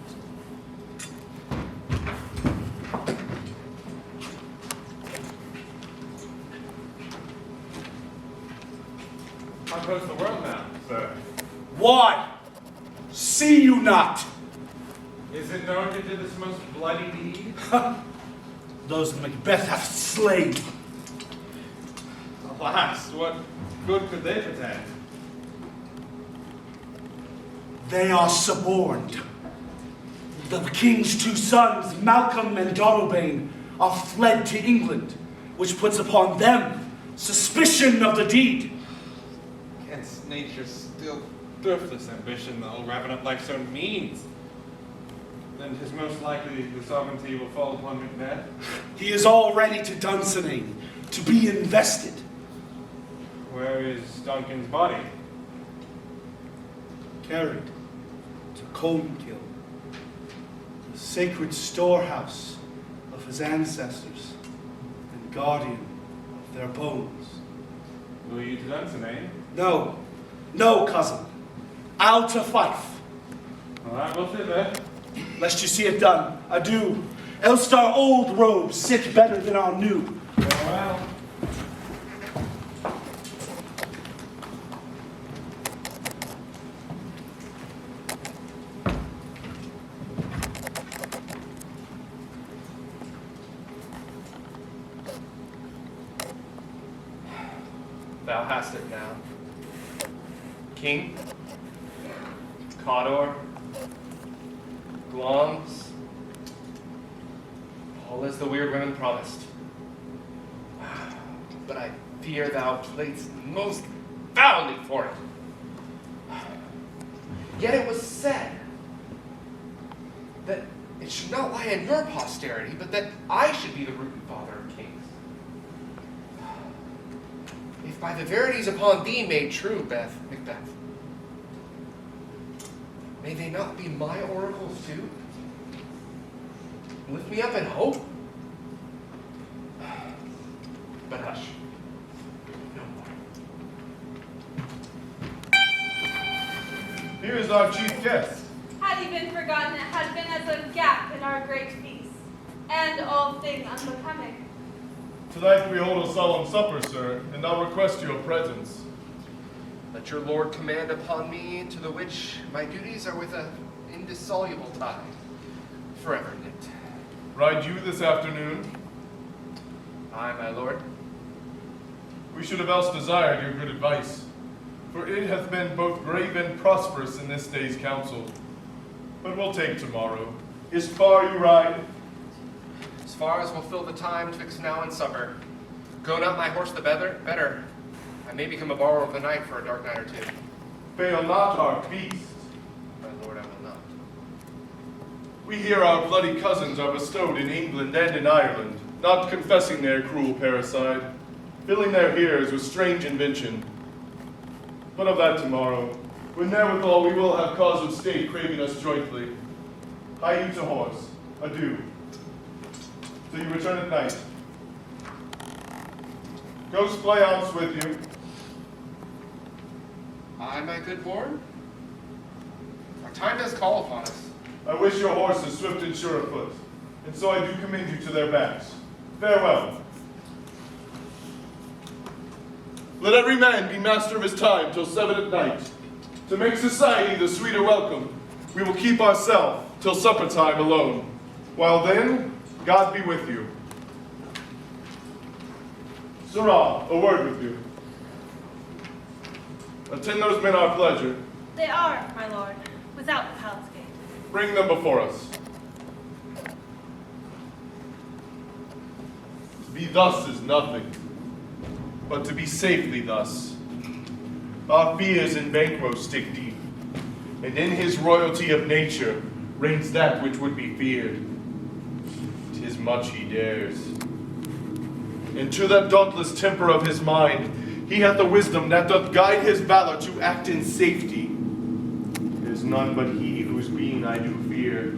Speaker 7: How goes the world now, sir?
Speaker 16: Why? See you not?
Speaker 7: Is it known to do this most bloody deed?
Speaker 16: Those Macbeth hath slain.
Speaker 7: Alas, what good could they pretend?
Speaker 16: They are suborned. The king's two sons, Malcolm and Donalbain, are fled to England, which puts upon them suspicion of the deed.
Speaker 7: Against nature's still thriftless ambition, the raven-up life's own means. Then 'tis most likely the sovereignty will fall upon Macbeth.
Speaker 16: He is already to Dunsinane, to be invested.
Speaker 7: Where is Duncan's body?
Speaker 16: Carried to Colmkill, the sacred storehouse of his ancestors and guardian of their bones.
Speaker 7: Will you to Dunsinane?
Speaker 16: No, no, cousin. I'll to Fife.
Speaker 7: Well, I will thither.
Speaker 16: Lest you see it done, adieu. Else our old robes sit better than our new.
Speaker 7: Farewell.
Speaker 11: Thou hast it now. King, Cawdor, Glamis, all as the weird women promised. But I fear thou playedst most foully for it. Yet it was said that it should not lie in your posterity, but that I should be the root and father of kings. If by the verities upon thee made true, Macbeth, may they not be my oracles too? Lift me up in hope? But hush, no more.
Speaker 8: Here is our chief guest.
Speaker 12: Had he been forgotten, it had been as a gap in our great feast, and all thing unbecoming.
Speaker 8: Tonight we hold a solemn supper, sir, and I'll request your presence.
Speaker 11: Let your lord command upon me, to the which my duties are with an indissoluble tie, forever knit.
Speaker 8: Ride you this afternoon?
Speaker 11: Aye, my lord.
Speaker 8: We should have else desired your good advice, for it hath been both grave and prosperous in this day's council. But we'll take tomorrow. Is far you ride?
Speaker 11: As far as will fill the time twixt now and supper. Go not my horse the better. I may become a borrower of the night for a dark night or two.
Speaker 8: Fail not our feast.
Speaker 11: My lord, I will not.
Speaker 8: We hear our bloody cousins are bestowed in England and in Ireland, not confessing their cruel parricide, filling their ears with strange invention. But of that tomorrow, when therewithal we will have cause of state craving us jointly. Hie you to horse. Adieu. Till you return at night. Ghost Flayance with you.
Speaker 11: Aye, my good lord. Our time does call upon us.
Speaker 8: I wish your horses swift and sure of foot, and so I do commend you to their backs. Farewell. Let every man be master of his time till 7 at night. To make society the sweeter welcome, we will keep ourselves till supper time alone. While then, God be with you. Sirrah, a word with you. Attend those men our pleasure.
Speaker 12: They are, my lord, without the palace gate.
Speaker 8: Bring them before us. To be thus is nothing, but to be safely thus. Our fears in Banquo stick deep, and in his royalty of nature reigns that which would be feared. 'Tis much he dares. And to that dauntless temper of his mind, he hath the wisdom that doth guide his valor to act in safety. It is none but he whose being I do fear.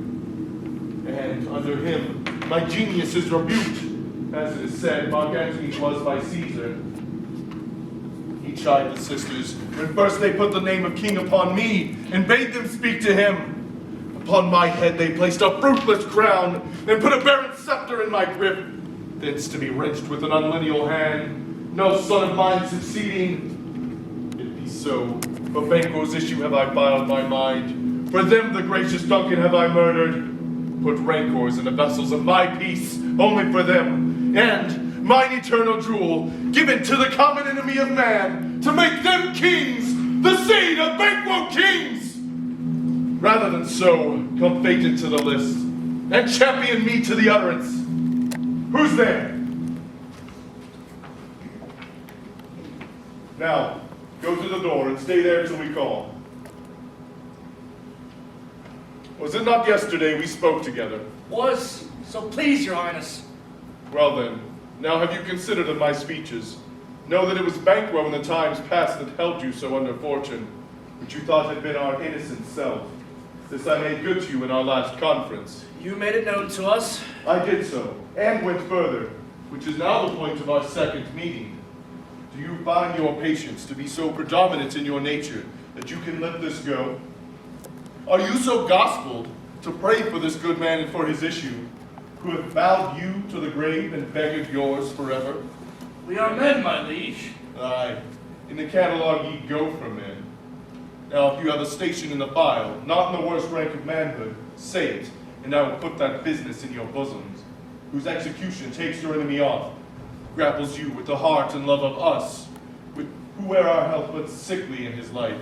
Speaker 8: And under him, my genius is rebuked, as it is said, Mark Antony was by Caesar. He chid the sisters when first they put the name of king upon me and bade them speak to him. Upon my head they placed a fruitless crown and put a barren scepter in my grip, thence to be wrenched with an unlineal hand, no son of mine succeeding. It be so, for Banquo's issue have I filed my mind. For them the gracious Duncan have I murdered. Put rancors in the vessels of my peace, only for them, and mine eternal jewel, given to the common enemy of man, to make them kings, the seed of Banquo kings! Rather than so, come fate into the list, and champion me to the utterance. Who's there? Now, go to the door and stay there till we call. Was it not yesterday we spoke together?
Speaker 16: Was, so please, your highness.
Speaker 8: Well then, now have you considered of my speeches? Know that it was Banquo in the times past that held you so under fortune, which you thought had been our innocent self. This I made good to you in our last conference.
Speaker 16: You made it known to us.
Speaker 8: I did so, and went further, which is now the point of our second meeting. Do you find your patience to be so predominant in your nature that you can let this go? Are you so gospeled to pray for this good man and for his issue, who hath bowed you to the grave and beggared yours forever?
Speaker 16: We are men, my liege.
Speaker 8: Aye, in the catalogue ye go for men. Now, if you have a station in the file, not in the worst rank of manhood, say it, and I will put that business in your bosoms, whose execution takes your enemy off, grapples you with the heart and love of us, who wear our health but sickly in his life,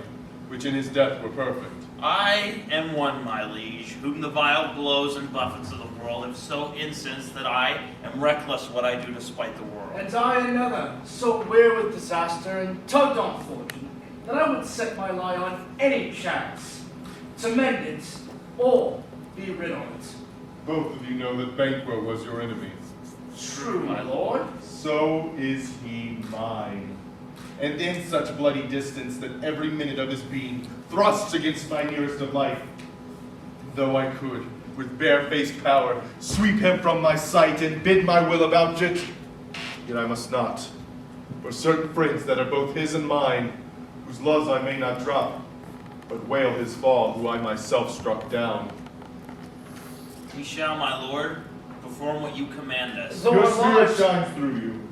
Speaker 8: which in his death were perfect.
Speaker 17: I am one, my liege, whom the vile blows and buffets of the world have so incensed that I am reckless what I do to spite the world.
Speaker 16: And I another, so wear with disaster and tugged on fortune, that I would set my lie on any chance, to mend it, or be rid of it.
Speaker 8: Both of you know that Banquo was your enemy.
Speaker 16: True, my lord.
Speaker 8: So is he mine. And in such bloody distance that every minute of his being thrusts against my nearest of life. Though I could, with bare-faced power, sweep him from my sight and bid my will about it, yet I must not. For certain friends that are both his and mine, whose laws I may not drop, but wail his fall, who I myself struck down.
Speaker 17: We shall, my lord, perform what you command us.
Speaker 8: Your spirit shines through you.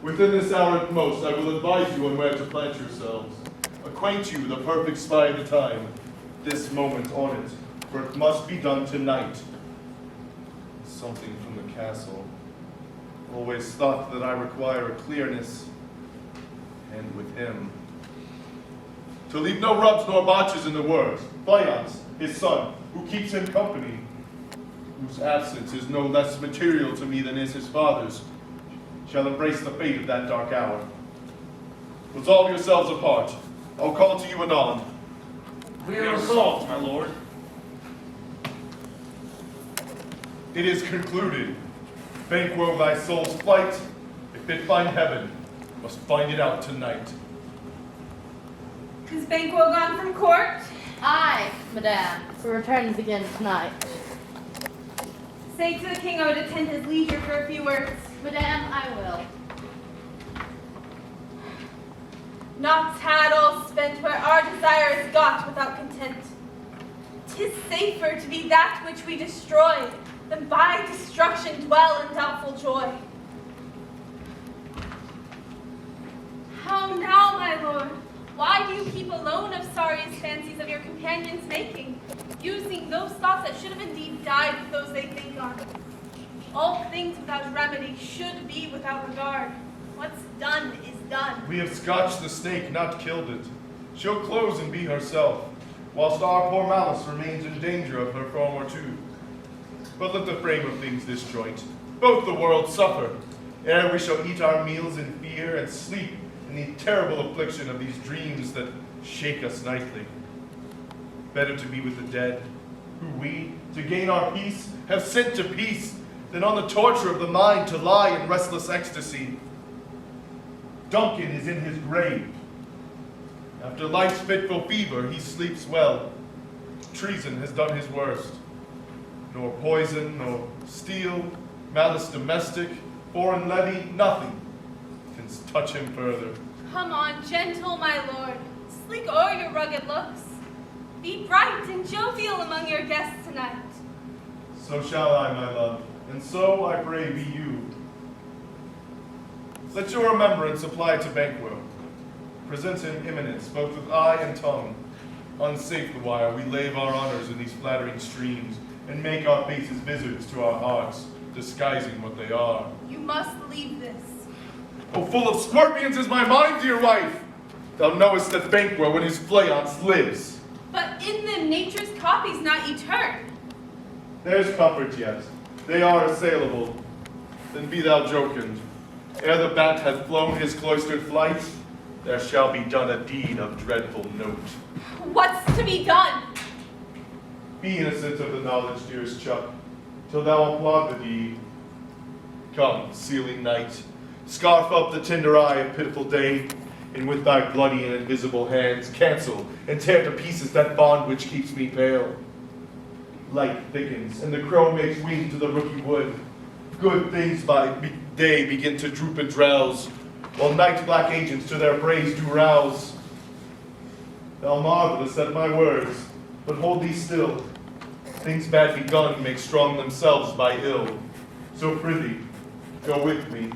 Speaker 8: Within this hour at most, I will advise you on where to plant yourselves. Acquaint you the perfect spy of the time, this moment on it, for it must be done tonight. Something from the castle. Always thought that I require a clearness, and with him. To leave no rubs nor botches in the works, Flayance, his son, who keeps him company, whose absence is no less material to me than is his father's, shall embrace the fate of that dark hour. Resolve yourselves apart. I'll call to you anon.
Speaker 17: We are resolved, my lord.
Speaker 8: It is concluded. Banquo thy soul's flight, if it find heaven, must find it out tonight.
Speaker 12: Is Banquo gone from court?
Speaker 2: Aye, madame, for returns again tonight.
Speaker 12: Say to the king I would attend his leisure for a few words.
Speaker 2: Madame, I will.
Speaker 12: Not had all spent where our desire is got without content. 'Tis safer to be that which we destroy than by destruction dwell in doubtful joy. How now, my lord? Why do you keep alone of sorriest fancies of your companions' making, using those thoughts that should have indeed died with those they think on? All things without remedy should be without regard. What's done is done.
Speaker 8: We have scotched the snake, not killed it. She'll close and be herself, whilst our poor malice remains in danger of her form or two. But let the frame of things disjoint. Both the worlds suffer, ere we shall eat our meals in fear and sleep in the terrible affliction of these dreams that shake us nightly. Better to be with the dead, who we, to gain our peace, have sent to peace, than on the torture of the mind to lie in restless ecstasy. Duncan is in his grave. After life's fitful fever, he sleeps well. Treason has done his worst. Nor poison, nor steel, malice domestic, foreign levy, nothing can touch him further.
Speaker 12: Come on, gentle my lord. Sleek o'er your rugged looks. Be bright and jovial among your guests tonight.
Speaker 8: So shall I, my love, and so I pray be you. Let your remembrance apply to Banquo. Present him eminence, both with eye and tongue. Unsafe the while we lave our honors in these flattering streams, and make our faces visitors to our hearts, disguising what they are.
Speaker 12: You must leave this.
Speaker 8: Oh, full of scorpions is my mind, dear wife! Thou knowest that Banquo in his flayance lives.
Speaker 12: But in them nature's copies not ye turn.
Speaker 8: There's comfort yet. They are assailable. Then be thou jocund. Ere the bat hath flown his cloistered flight, there shall be done a deed of dreadful note.
Speaker 12: What's to be done?
Speaker 8: Be innocent of the knowledge, dearest Chuck, till thou applaud the deed. Come, sealing night, scarf up the tender eye of pitiful day, and with thy bloody and invisible hands cancel and tear to pieces that bond which keeps me pale. Light thickens, and the crow makes wing to the rooky wood. Good things by day begin to droop and drowse, while night black agents to their praise do rouse. Thou marvelest at my words, but hold thee still. Things bad begun make strong themselves by ill. So prithee, go with me.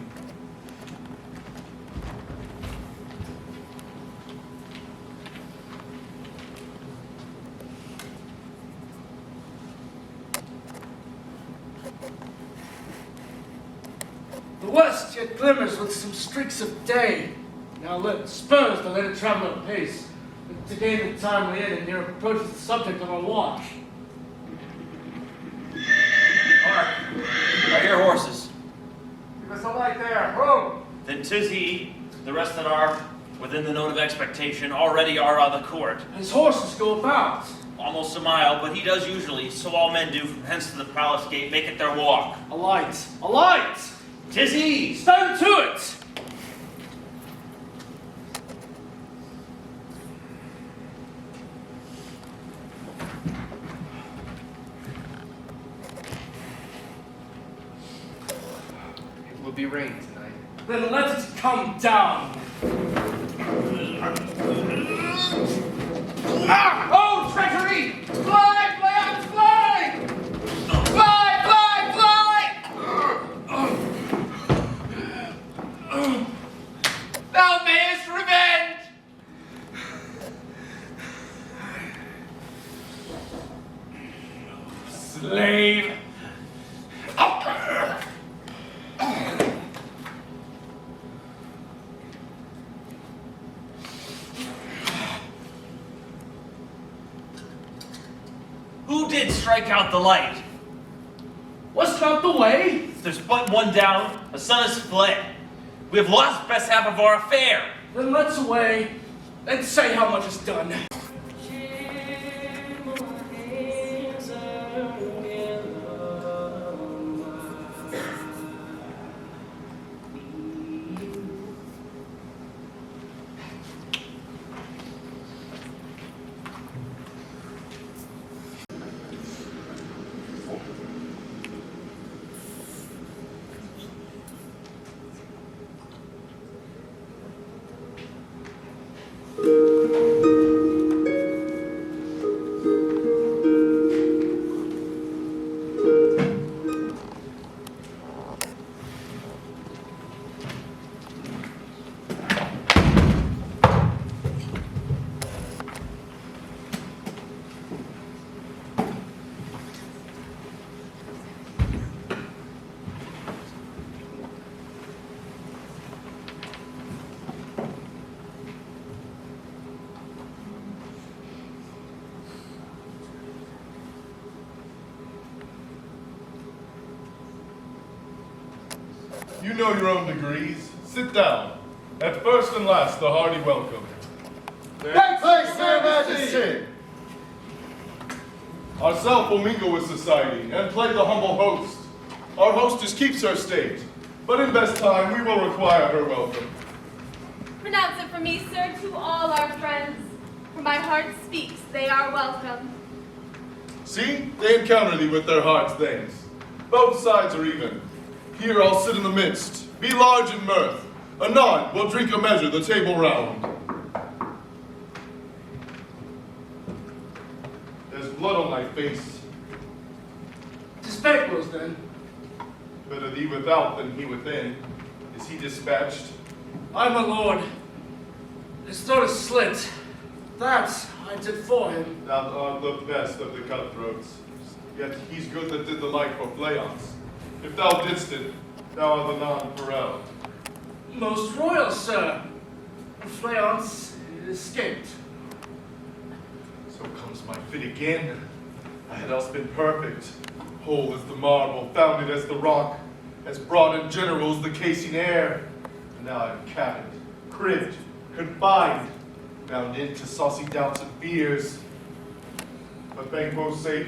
Speaker 16: The west yet glimmers with some streaks of day. Now let spurs to let it travel at pace, to gain the time we're in and near approach the subject of our watch.
Speaker 17: Hark! I hear horses.
Speaker 16: Give us a light there, ho!
Speaker 17: Then 'tis he, the rest that are within the note of expectation already are on the court.
Speaker 16: His horses go about.
Speaker 17: Almost a mile, but he does usually, so all men do from hence to the palace gate, make it their walk.
Speaker 16: A light! A light!
Speaker 17: 'Tis he!
Speaker 16: Stand to it!
Speaker 11: It will be rain tonight.
Speaker 16: Then let it come down. Ah! Oh, treachery! Fly, fly, fly! Fly, fly, fly! Thou mayest revenge! Slave!
Speaker 17: Who did strike out the light?
Speaker 16: Wast not the way?
Speaker 17: There's but one down, the sun has fled. We have lost best half of our affair.
Speaker 16: Then let's away and say how much is done.
Speaker 8: You know your own degrees. Sit down. At first and last, the hearty welcome.
Speaker 10: Thanks, Their Majesty!
Speaker 8: Ourself will mingle with society and play the humble host. Our hostess keeps her state, but in best time we will require her welcome.
Speaker 12: Pronounce it for me, sir, to all our friends. For my heart speaks, they are welcome.
Speaker 8: See, they encounter thee with their heart's things. Both sides are even. Here I'll sit in the midst, be large in mirth. Anon, we'll drink a measure, the table round. There's blood on thy face.
Speaker 16: 'Tis Banquo's then.
Speaker 8: Better thee without than he within. Is he dispatched?
Speaker 16: Aye, my lord. His throat is slit. That I did for him.
Speaker 8: Thou art the best of the cutthroats. Yet he's good that did the like for Fleance. If thou didst it, thou art the non-Pharrell.
Speaker 16: Most royal, sir. Fleance escaped.
Speaker 8: So comes my fit again. I had else been perfect, whole as the marble, founded as the rock, as broad in generals the casing air. And now I'm cabined, cribbed, confined, bound into saucy doubts and fears. But Banquo's safe.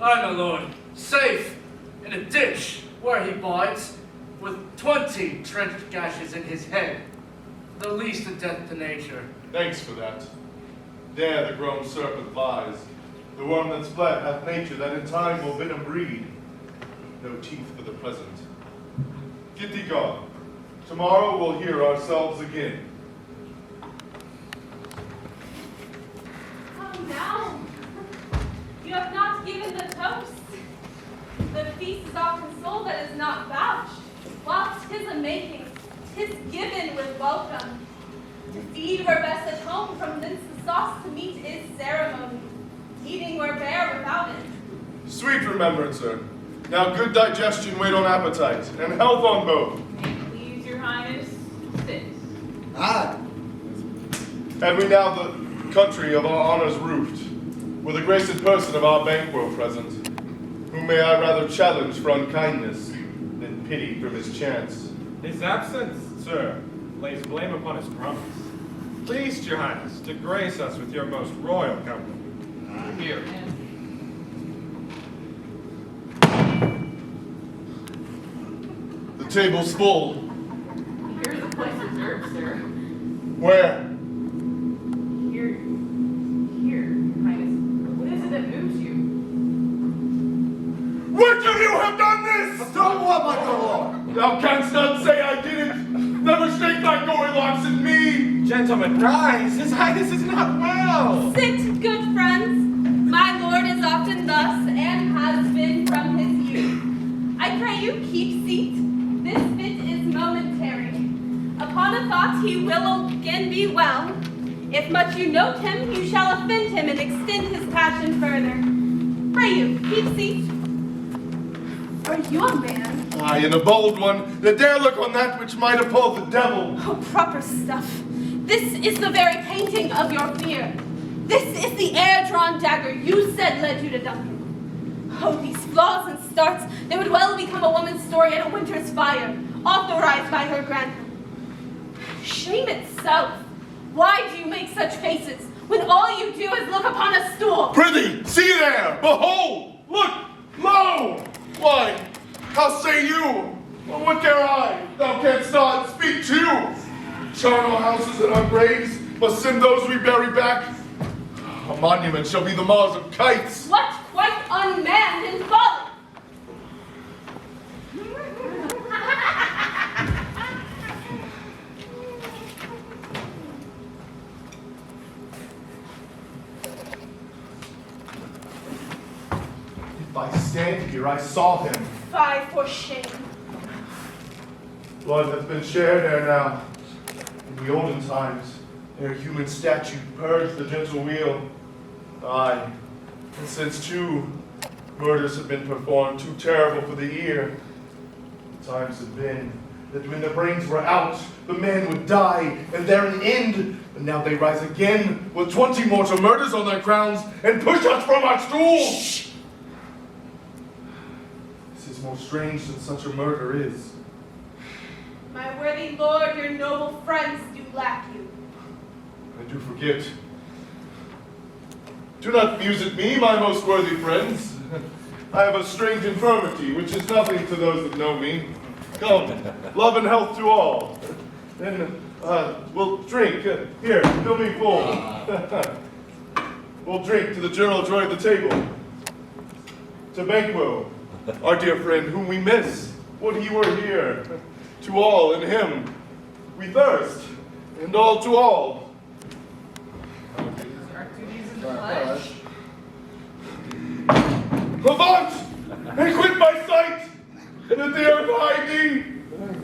Speaker 16: Aye, my lord. Safe in a ditch where he bides, with 20 trenched gashes in his head, the least a death to nature.
Speaker 8: Thanks for that. There the grown serpent lies. The worm that's fled hath nature that in time will bid him breed. No teeth for the present. Get thee gone. Tomorrow we'll hear ourselves again.
Speaker 12: Oh, now. You have not given the toast. The feast is often sold that is not vouched. Whilst 'tis a making, 'tis given with welcome. To feed were best at home, from thence the sauce to meat is ceremony. Eating were bare without it.
Speaker 8: Sweet remembrancer. Now good digestion wait on appetite, and health on both.
Speaker 6: Please, your highness, sit.
Speaker 10: Aye.
Speaker 8: And we now the country of our honors roofed, with the graced person of our Banquo present, whom may I rather challenge for unkindness than pity from his chance.
Speaker 7: His absence, sir, lays blame upon his promise. Pleased, your highness, to grace us with your most royal company. Here.
Speaker 8: The table's full.
Speaker 6: Here's a place reserved, sir.
Speaker 8: Where?
Speaker 6: Here, your highness. What is it that moves you?
Speaker 8: Which of you have done this?
Speaker 10: Don't what, my good lord?
Speaker 8: Thou canst not say I didn't. Never shake thy gory locks at me.
Speaker 7: Gentlemen, rise. His highness is not well.
Speaker 12: Sit, good friends. My lord is often thus, and has been from his youth. I pray you keep seat. This fit is momentary. Upon a thought he will again be well. If much you note him, you shall offend him and extend his passion further. Pray you, keep seat. Are you a man?
Speaker 8: Aye, and a bold one, that dare look on that which might appall the devil.
Speaker 12: Oh, proper stuff. This is the very painting of your fear. This is the air-drawn dagger you said led you to Duncan. Oh, these flaws and starts, they would well become a woman's story at a winter's fire, authorized by her grandson. Shame itself. Why do you make such faces when all you do is look upon a stool?
Speaker 8: Prithee, see there! Behold! Look! Lo! Why, how say you? Well, what care I? Thou canst not speak too. Charnel houses and our graves must send those we bury back. A monument shall be the maws of kites.
Speaker 12: What quite unmanned and folly!
Speaker 8: If I stand here, I saw him.
Speaker 12: Fie for shame.
Speaker 8: Blood hath been shared ere now. In the olden times, ere human statute purged the gentle wheel. Aye, and since two murders have been performed, too terrible for the ear. The times have been that when the brains were out, the man would die, and there an end. But now they rise again with 20 mortal murders on their crowns, and push us from our stools. Shh. This is more strange than such a murder is.
Speaker 12: My worthy lord, your noble friends do lack you.
Speaker 8: I do forget. Do not muse at me, my most worthy friends. I have a strange infirmity, which is nothing to those that know me. Come, love and health to all. Then we'll drink. Here, fill me full. We'll drink to the general joy of the table. To Banquo, our dear friend whom we miss. Would he were here. To all in him we thirst, and all to all. Avaunt, and quit my sight, that the earth hide thee.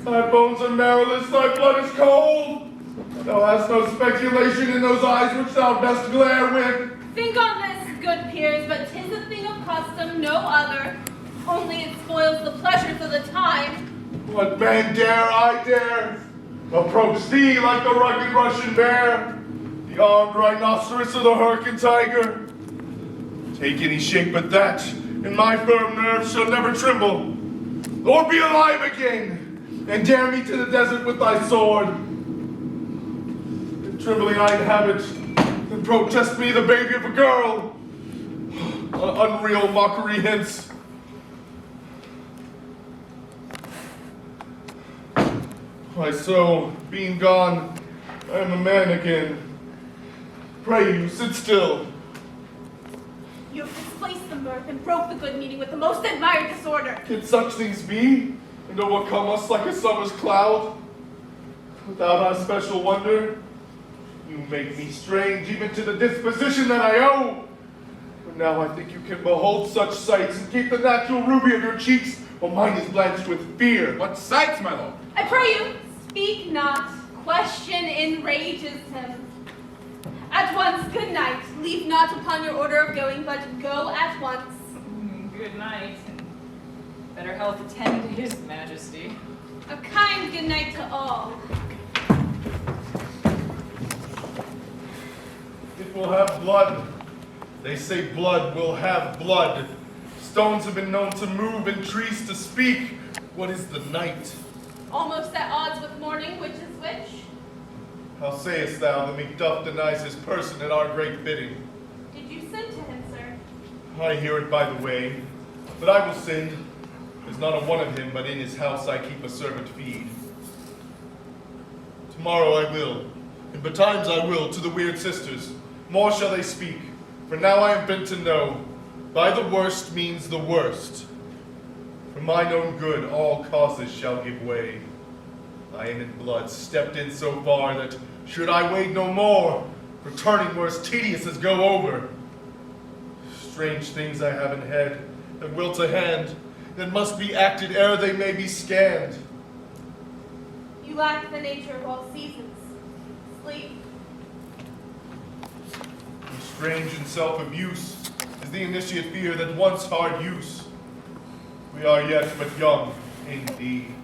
Speaker 8: Thy bones are marrowless, thy blood is cold. Thou hast no speculation in those eyes which thou dost glare with.
Speaker 12: Think on this, good peers, but 'tis a thing of custom, no other. Only it spoils the pleasures of the time.
Speaker 8: What man dare I dare? Approach thee like the rugged Russian bear, the armed rhinoceros or the hurricane tiger. Take any shape but that, and my firm nerves shall never tremble, or be alive again, and dare me to the desert with thy sword. If trembling I inhabit, then protest me the baby of a girl. Unreal mockery hence. Why so, being gone, I am a man again. Pray you, sit still.
Speaker 12: You have displaced the mirth and broke the good meeting with the most admired disorder.
Speaker 8: Can such things be, and overcome us like a summer's cloud? Without our special wonder, you make me strange even to the disposition that I owe. But now I think you can behold such sights and keep the natural ruby of your cheeks, while mine is blanched with fear.
Speaker 11: What sights, my lord?
Speaker 12: I pray you, speak not. Question enrages him. At once, good night. Leave not upon your order of going, but go at once.
Speaker 6: Good night. Better health attend to his majesty.
Speaker 12: A kind good night to all.
Speaker 8: It will have blood. They say blood will have blood. Stones have been known to move and trees to speak. What is the night?
Speaker 12: Almost at odds with morning, which is which?
Speaker 8: How sayest thou that Macduff denies his person at our great bidding?
Speaker 12: Did you send to him, sir?
Speaker 8: I hear it by the way, but I will send. There's not a one of him, but in his house I keep a servant feed. Tomorrow I will, and betimes I will, to the weird sisters. More shall they speak, for now I am bent to know, by the worst means the worst. For mine own good, all causes shall give way. I am in blood, stepped in so far that, should I wade no more, returning were as tedious as go over. Strange things I have in head, that will to hand, that must be acted ere they may be scanned.
Speaker 12: You lack the nature of all seasons. Sleep.
Speaker 8: And strange in self-abuse is the initiate fear that once hard use. We are yet but young, indeed.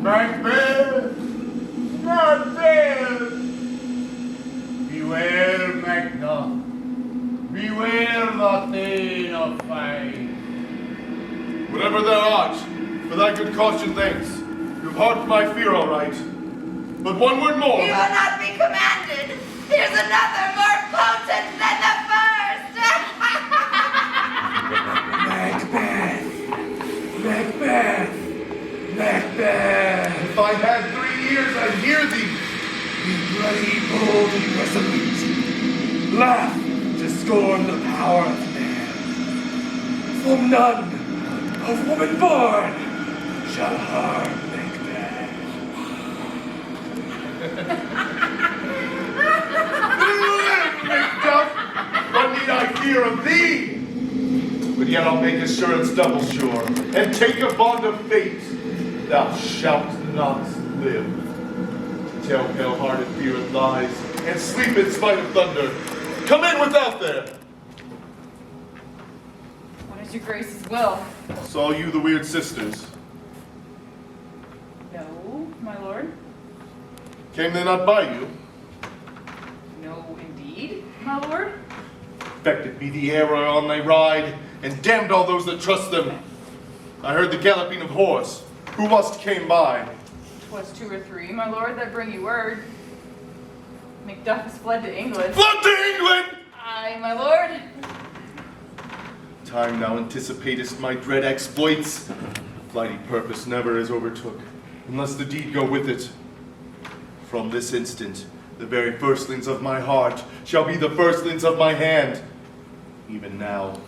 Speaker 3: MacBeth! MacBeth! Beware, Macduff. Beware the Thane of Fame.
Speaker 8: Whatever thou art, for thy good caution thanks. You've harped my fear all right. But one word more.
Speaker 1: You will not be commanded. Here's another more potent than the first.
Speaker 16: Macbeth! Macbeth! Macbeth!
Speaker 8: If I had 3 ears, I'd hear thee.
Speaker 16: Be bloody, bold, and resolute. Laugh to scorn the power of man. For none of woman born shall harm Macbeth.
Speaker 8: Live, Macduff! What need I fear of thee? But yet I'll make assurance double sure, and take a bond of fate. Thou shalt not live. Tell pale-hearted feared lies, and sleep in spite of thunder. Come in without there!
Speaker 6: What is your grace's will?
Speaker 8: Saw you the weird sisters?
Speaker 6: No, my lord.
Speaker 8: Came they not by you?
Speaker 6: No, indeed, my lord.
Speaker 8: Infected be the error on thy ride, and damned all those that trust them. I heard the galloping of horse. Who must came by?
Speaker 6: 'Twas 2 or 3, my lord, that bring you word. Macduff has fled to England.
Speaker 8: Fled to England!
Speaker 6: Aye, my lord.
Speaker 8: Time thou anticipatest my dread exploits. Flighty purpose never is overtook, unless the deed go with it. From this instant, the very firstlings of my heart shall be the firstlings of my hand. Even now,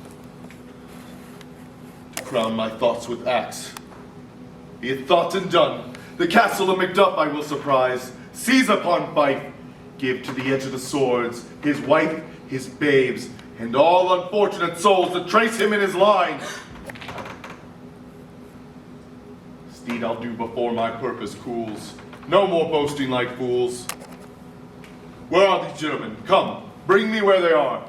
Speaker 8: to crown my thoughts with acts. Be it thought and done. The castle of Macduff I will surprise, seize upon Fife, give to the edge of the swords his wife, his babes, and all unfortunate souls that trace him in his line. Steed I'll do before my purpose cools. No more boasting like fools. Where are these gentlemen? Come, bring me where they are.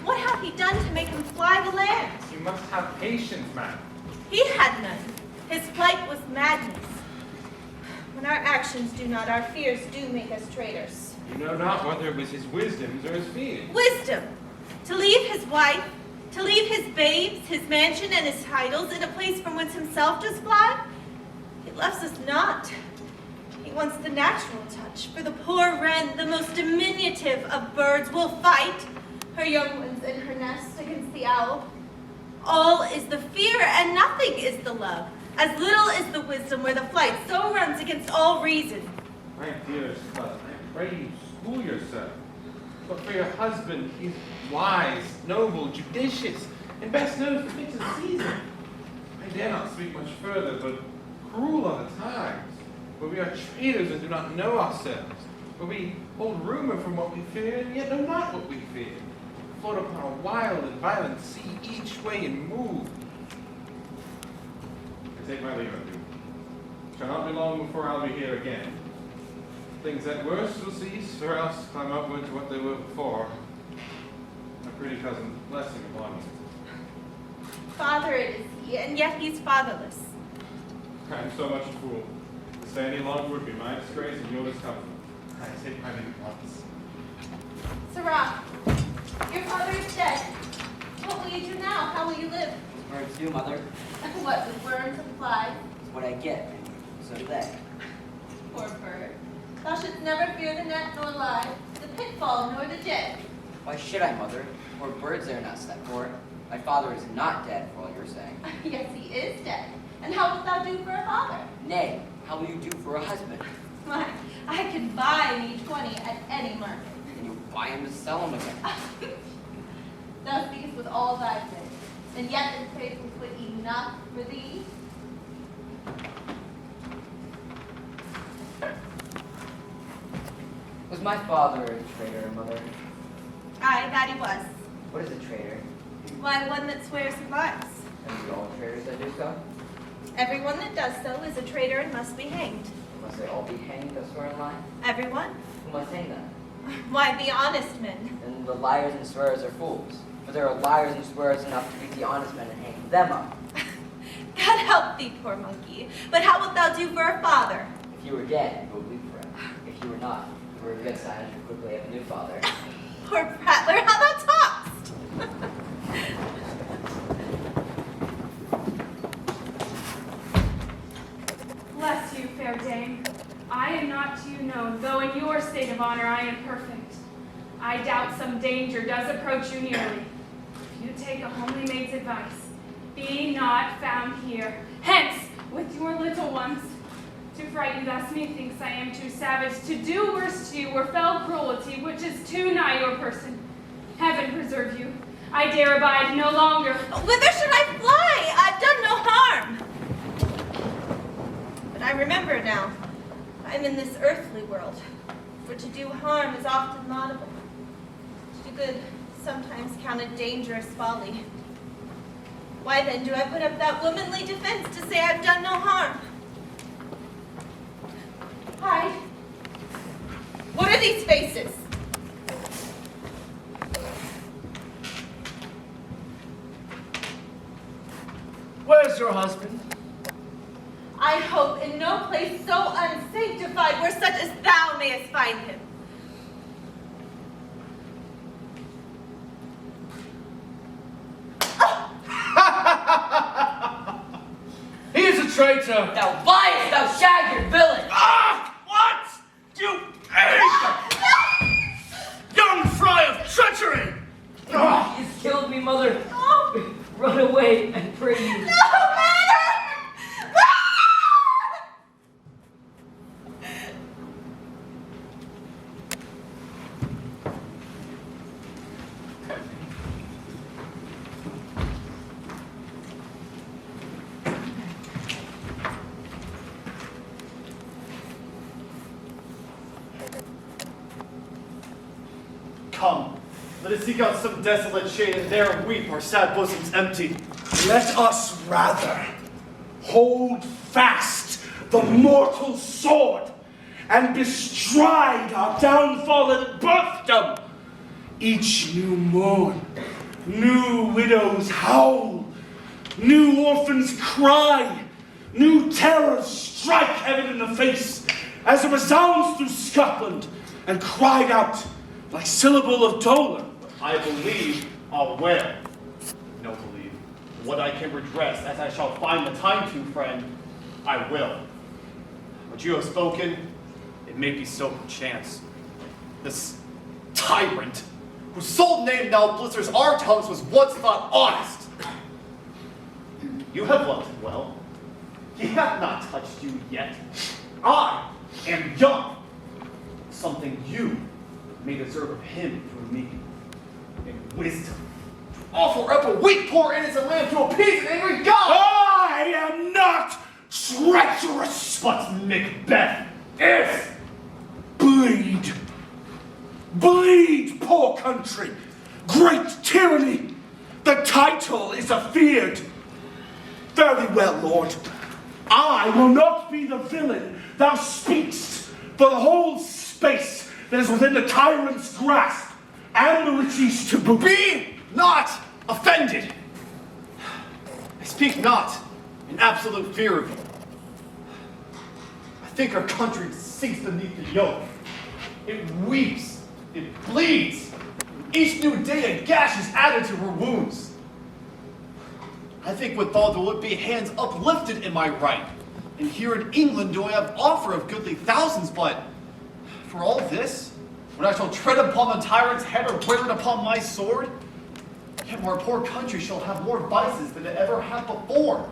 Speaker 12: What hath he done to make him fly the land?
Speaker 7: You must have patience, man.
Speaker 12: He had none. His flight was madness. When our actions do not, our fears do make us traitors.
Speaker 7: You know not whether it was his wisdoms or his fears.
Speaker 12: Wisdom! To leave his wife, to leave his babes, his mansion, and his titles in a place from whence himself does fly? He loves us not. He wants the natural touch. For the poor wren, the most diminutive of birds, will fight her young ones in her nest against the owl. All is the fear, and nothing is the love. As little is the wisdom where the flight so runs against all reason.
Speaker 7: My dearest cousin, I pray you school yourself. But for your husband, he's wise, noble, judicious, and best known for things of season. I dare not speak much further, but cruel are the times, where we are traitors and do not know ourselves, where we hold rumor from what we fear, and yet know not what we fear. Float upon a wild and violent sea, each way and move. I take my leave of you. Shall not be long before I'll be here again. Things at worst will cease, or else climb upward to what they were before. My pretty cousin's blessing upon you.
Speaker 12: Father it is he, and yet he's fatherless.
Speaker 7: I am so much a fool. To stay any longer would be my disgrace and your discomfort. I take my leave at once.
Speaker 12: Sirrah, your father is dead. What will you do now? How will you live?
Speaker 18: Birds do, mother.
Speaker 12: What, with worms and flies?
Speaker 18: It's what I get, and so do they.
Speaker 12: Poor bird. Thou shouldst never fear the net nor lie, the pitfall nor the jet.
Speaker 18: Why should I, mother? Poor birds they are not set for. My father is not dead, for all you're saying.
Speaker 12: Yes, he is dead. And how wilt thou do for a father?
Speaker 18: Nay, how will you do for a husband?
Speaker 12: Why, I could buy me 20 at any market.
Speaker 18: And you buy him to sell him again.
Speaker 12: Thou speakest with all thy faith, and yet this faith will put enough for thee.
Speaker 18: Was my father a traitor, mother?
Speaker 12: Aye, that he was.
Speaker 18: What is a traitor?
Speaker 12: Why, one that swears and lies.
Speaker 18: And do all traitors that do so?
Speaker 12: Everyone that does so is a traitor and must be hanged.
Speaker 18: Must they all be hanged that swear and lie?
Speaker 12: Everyone?
Speaker 18: Who must hang them?
Speaker 12: Why, the honest men.
Speaker 18: Then the liars and swearers are fools. For there are liars and swearers enough to beat the honest men and hang them up.
Speaker 12: God help thee, poor monkey. But how wilt thou do for a father?
Speaker 18: If you were dead, you would weep for him. If you were not, you were a good sign and should quickly have a new father.
Speaker 12: Poor prattler, how thou talk'st!
Speaker 2: Bless you, fair dame. I am not to you known, though in your state of honor I am perfect. I doubt some danger does approach you nearly. If you take a homely maid's advice, be not found here. Hence, with your little ones. To fright you thus, methinks I am too savage. To do worse to you were fell cruelty, which is too nigh your person. Heaven preserve you. I dare abide no longer.
Speaker 12: Whither should I fly? I've done no harm. But I remember now, I'm in this earthly world, for to do harm is often laudable. To do good sometimes counted dangerous folly. Why then do I put up that womanly defense to say I've done no harm? Hide. What are these faces?
Speaker 16: Where's your husband?
Speaker 12: I hope in no place so unsanctified where such as thou mayest find him.
Speaker 16: He is a traitor.
Speaker 18: Thou liest, thou shaggard villain!
Speaker 16: Ah! What? You young fry of treachery!
Speaker 18: He's killed me, mother. Run away, I pray you.
Speaker 12: No matter!
Speaker 4: Come, let us seek out some desolate shade and there weep our sad bosoms empty.
Speaker 16: Let us rather hold fast the mortal sword and bestride our downfallen birthdom. Each new morn, new widows howl, new orphans cry, new terrors strike heaven in the face as it resounds through Scotland and cried out like syllable of dolor.
Speaker 4: I believe I'll wear. No believe. What I can redress, as I shall find the time to, friend, I will. What you have spoken, it may be so perchance. This tyrant, whose sole name now blisters our tongues, was once thought honest. You have loved him well. He hath not touched you yet. I am young. Something you may deserve of him through me. In wisdom. To offer up a weak, poor, innocent lamb to appease an angry God!
Speaker 16: I am not treacherous!
Speaker 4: But Macbeth is!
Speaker 16: Bleed! Bleed, poor country! Great tyranny! The title is afeared. Very well, Lord. I will not be the villain thou speakst for the whole space that is within the tyrant's grasp, and the riches to boot.
Speaker 4: Be not offended! I speak not in absolute fear of you. I think our country sinks beneath the yoke. It weeps, it bleeds. Each new day a gash is added to her wounds. I think withal there would be hands uplifted in my right. And here in England do I have offer of goodly thousands, but for all this, when I shall tread upon the tyrant's head or wear it upon my sword, yet our poor country shall have more vices than it ever had before,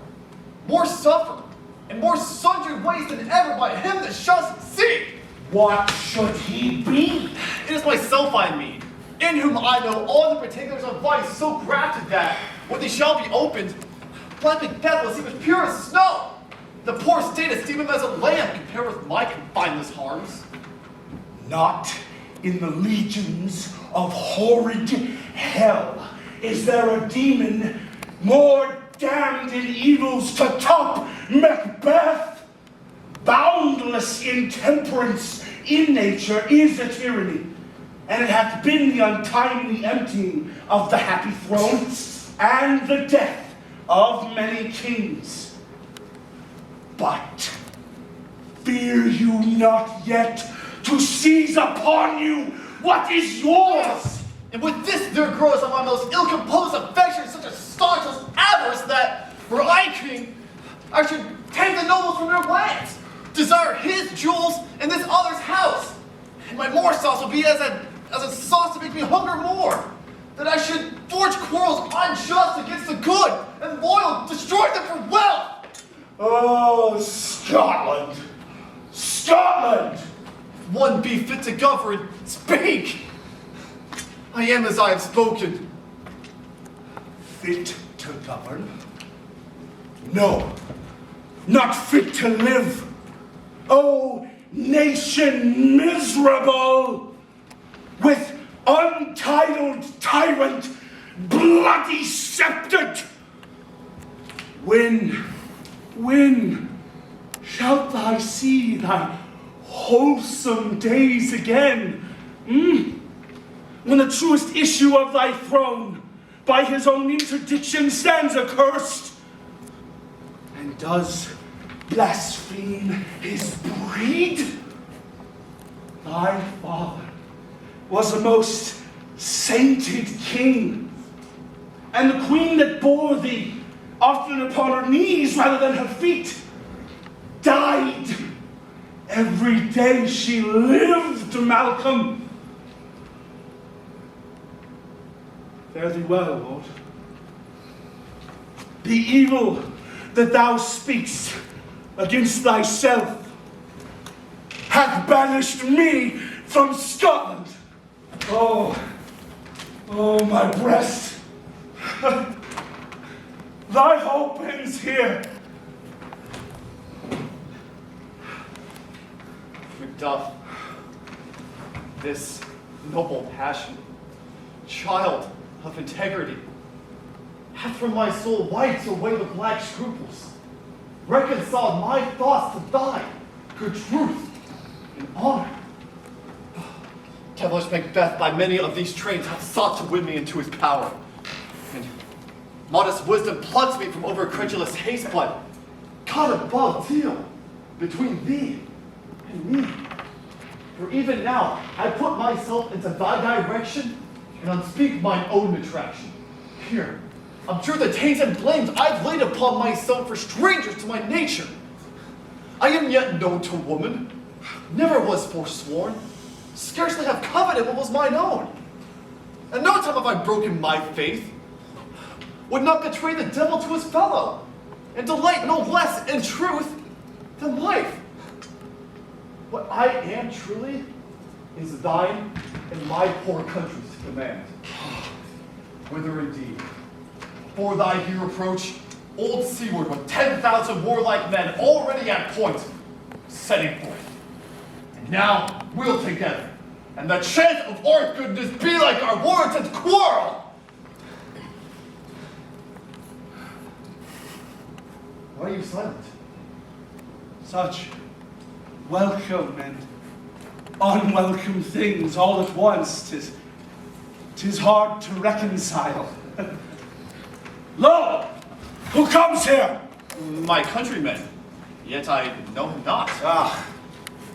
Speaker 4: more suffer, and more sundry ways than ever by him that shall succeed.
Speaker 16: What should he be?
Speaker 4: It is myself I mean, in whom I know all the particulars of vice so grafted that, when they shall be opened, my MacBeth will seem as pure as snow. The poor state esteem him as a lamb compared with my confineless harms.
Speaker 16: Not in the legions of horrid hell is there a demon more damned in evils to top MacBeth. Boundless intemperance in nature is a tyranny, and it hath been the untimely emptying of the happy throne and the death of many kings. But fear you not yet to seize upon you what is yours.
Speaker 4: And with this there grows on my most ill-composed affection such a staunch avarice that, were I king, I should take the nobles from their lands, desire his jewels in this other's house, and my more sauce will be as a sauce to make me hunger more, that I should forge quarrels unjust against the good, and loyal destroy them for wealth.
Speaker 16: Oh, Scotland! Scotland!
Speaker 4: One be fit to govern, speak! I am as I have spoken.
Speaker 16: Fit to govern? No, not fit to live. O nation miserable, with untitled tyrant, bloody sceptred. When shalt thou see thy wholesome days again? When the truest issue of thy throne by his own interdiction stands accursed, and does blaspheme his breed? Thy father was a most sainted king, and the queen that bore thee, often upon her knees rather than her feet, died every day she lived, Malcolm. Fare thee well, Lord. The evil that thou speakst against thyself hath banished me from Scotland. Oh, my breast. Thy hope ends here.
Speaker 4: Macduff, this noble passion, child of integrity, hath from my soul wiped away the black scruples, reconciled my thoughts to thine, good truth and honor. Devilish Macbeth by many of these trains hath sought to win me into his power, and modest wisdom plucks me from over credulous haste, but God above deal between thee and me. For even now I put myself into thy direction, and unspeak mine own attraction. Here, abjure the taints and blames I've laid upon myself for strangers to my nature. I am yet known to woman, never was forsworn, scarcely have coveted what was mine own. At no time have I broken my faith, would not betray the devil to his fellow, and delight no less in truth than life. What I am truly is thine and my poor country's to command. Whither indeed, before thy here approach, old seaward with 10,000 warlike men already at point, setting forth. And now we'll together, and the chance of our goodness be like our warranted quarrel. Why are you silent?
Speaker 16: Such welcome and unwelcome things all at once, 'tis hard to reconcile. Lo! Who comes here?
Speaker 4: My countryman, yet I know him not.
Speaker 16: Ah,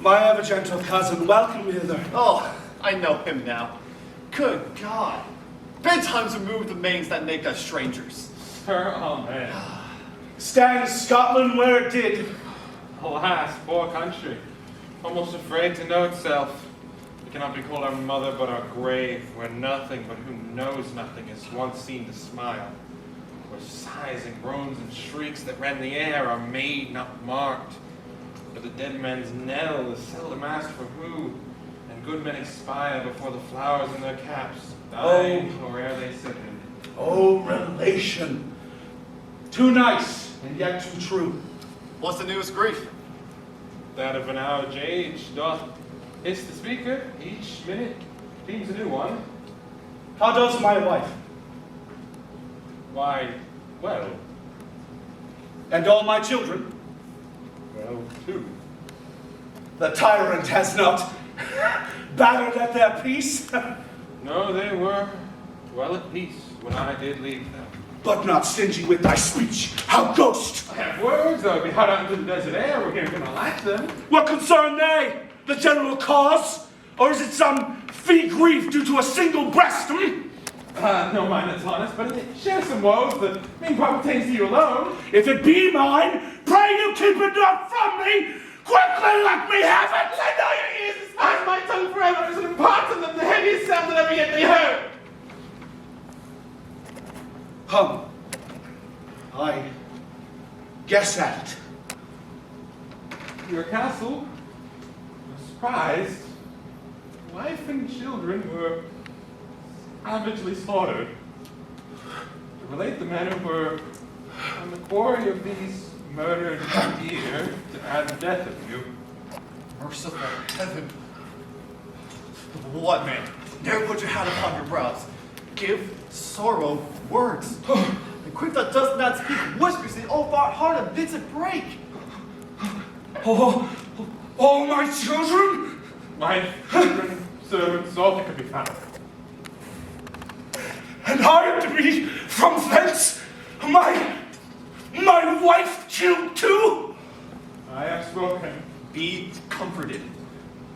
Speaker 16: my ever gentle cousin, welcome hither.
Speaker 4: Oh, I know him now. Good God. Bedtimes remove the mains that make us strangers.
Speaker 7: Sir, oh man.
Speaker 16: Stands Scotland where it did.
Speaker 7: Alas, poor country, almost afraid to know itself. It cannot be called our mother, but our grave, where nothing but who knows nothing is once seen to smile, where sighs and groans and shrieks that rend the air are made, not marked, but the dead man's knell is seldom asked for who, and good men expire before the flowers in their caps, dying or ere they sit in.
Speaker 16: Oh, relation. Too nice, and yet too true.
Speaker 4: What's the newest grief?
Speaker 7: That of an hour's age doth hiss the speaker, each minute seems a new one.
Speaker 16: How does my wife?
Speaker 7: Why, well.
Speaker 16: And all my children?
Speaker 7: Well, too.
Speaker 16: The tyrant has not battered at their peace?
Speaker 7: No, they were well at peace when I did leave them.
Speaker 16: But not stingy with thy speech. How ghost!
Speaker 7: I have words, though, be hot out into the desert air, we're gonna lack them.
Speaker 16: What concern they? The general cause? Or is it some fee grief due to a single breast,
Speaker 7: No mind that's honest, but it shares some woes that meanwhile pertains to you alone.
Speaker 16: If it be mine, pray you keep it not from me! Quickly let me have it!
Speaker 7: I know your ears despise my tongue forever as it imparts in them the heaviest sound that ever yet be heard.
Speaker 16: Come. I guess at it.
Speaker 7: Your castle was surprised. Wife and children were savagely slaughtered. To relate the men who were on the quarry of these murdered deer to add the death of you.
Speaker 4: Merciful heaven. What, man? Ne'er put your hand upon your brows. Give sorrow words. The quick that does not speak whispers the old heart bids it break.
Speaker 16: Oh, all my children?
Speaker 7: My children, servants, all that could be found.
Speaker 16: And I am to be from thence my wife killed too?
Speaker 7: I have spoken.
Speaker 4: Be comforted.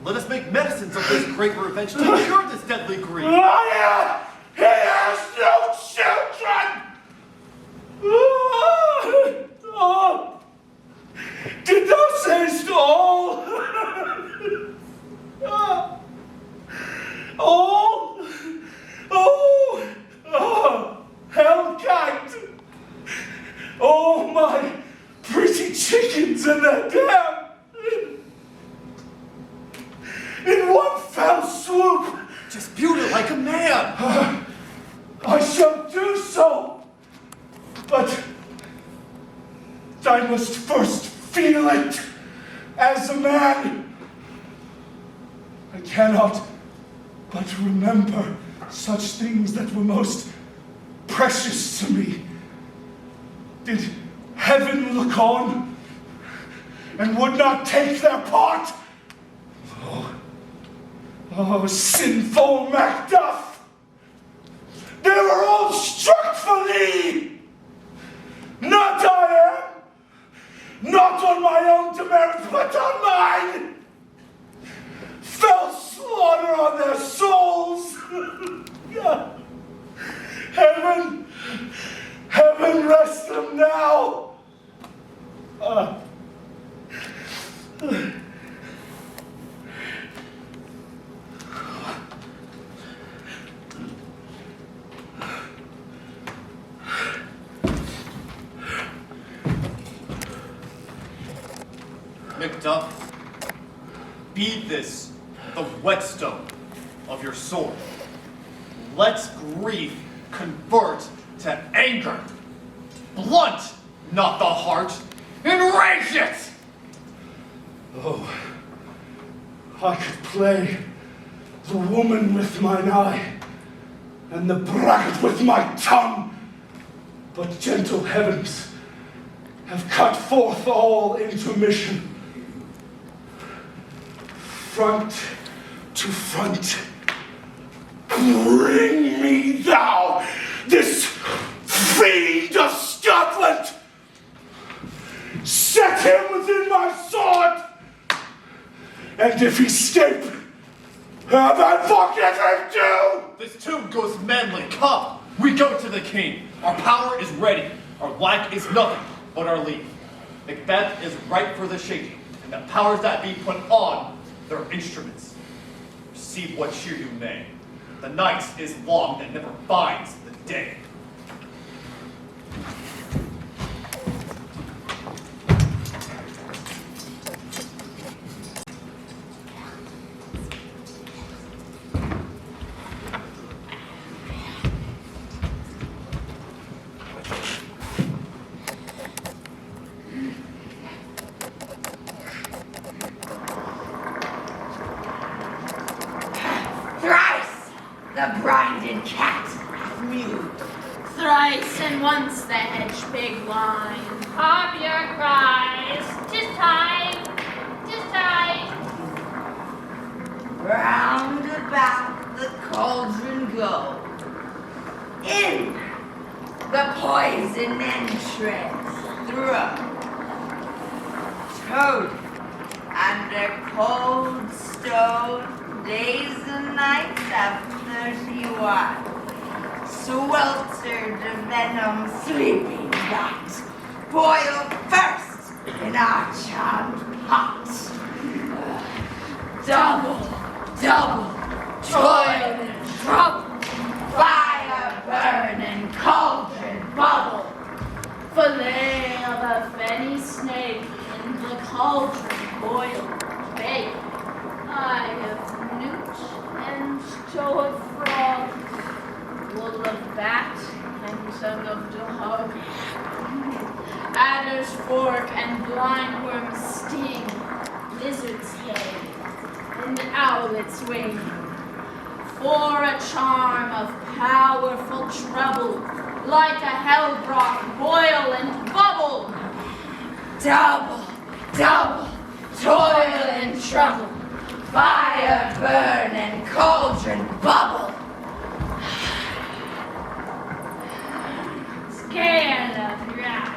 Speaker 4: Let us make medicines of this great revenge to cure this deadly grief.
Speaker 16: Liar! He has no children! Oh, did thou sayest all? All? Oh, hellkite! Oh, my pretty chickens and their dam! In one fell swoop!
Speaker 4: Dispute it like a man!
Speaker 16: I shall do so! But I must first feel it as a man. I cannot but remember such things that were most precious to me. Did heaven look on and would not take their part? Oh, sinful MacBeth! They were all struck for thee! Not I am! Not on my own demerits, but on mine! Fell slaughter on their souls! Heaven rest them now!
Speaker 4: MacBeth, be this the whetstone of your sword. Let grief convert to anger. Blunt not the heart, enrage it!
Speaker 16: Oh, I could play the woman with mine eye and the braggart with my tongue, but gentle heavens have cut forth all intermission. Front to front, bring me thou this fiend of Scotland! Set him within my sword! And if he escape, have I forget him too!
Speaker 4: This too goes manly. Come, we go to the king. Our power is ready. Our lack is nothing but our leave. MacBeth is ripe for the shaking, and the powers that be put on their instruments. Receive what cheer you may. The night is long and never finds the day.
Speaker 1: the blinded cat mewed.
Speaker 2: Thrice and once the hedge pig whined. Harp your cries, 'tis time, 'tis time.
Speaker 1: Round about the cauldron go. In the poison entrance throw. Toad under cold stone, days and nights of 31. Sweltered venom sleeping not. Boil first in our charmed pot. Double, toil and trouble. Fire burn and cauldron bubble.
Speaker 2: Fillet of a fenny snake in the cauldron boiled bake. Eye of newt and toe of frog. Wool of bat and tongue of dog. Adder's fork and blindworm's sting. Lizard's head and owlet's wing. For a charm of powerful trouble, like a hellbrock boil and bubble.
Speaker 1: Double, toil and trouble. Fire burn and cauldron bubble.
Speaker 2: Scared of rat,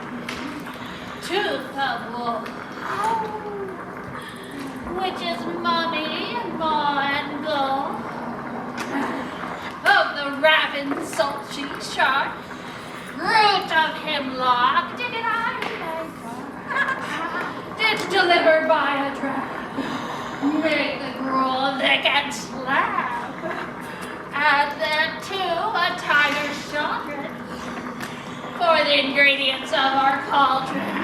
Speaker 2: tooth of wolf. Which is mummy and maw and gull. Of the raven sultry shark, root of hemlock, did delivered by a drag. Make the gruel thick and slab. Add thereto a tiger shotgun for the ingredients of our cauldron.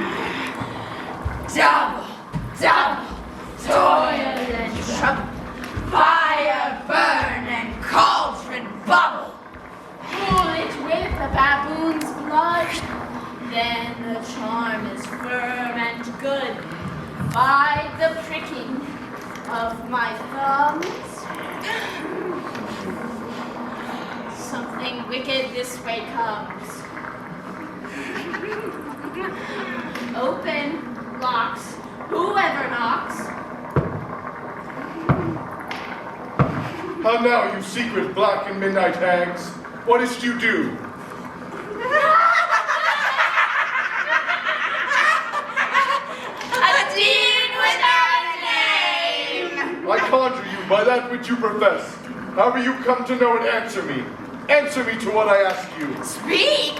Speaker 1: Double, toil and trouble. Fire burn and cauldron bubble.
Speaker 2: Cool it with a baboon's blood. Then the charm is firm and good. By the pricking of my thumbs. Something wicked this way comes. Open, locks, whoever knocks.
Speaker 8: How now, you secret black and midnight hags? What is't you do?
Speaker 1: A deed without a name.
Speaker 8: I conjure you by that which you profess. However you come to know and answer me. Answer me to what I ask you.
Speaker 1: Speak.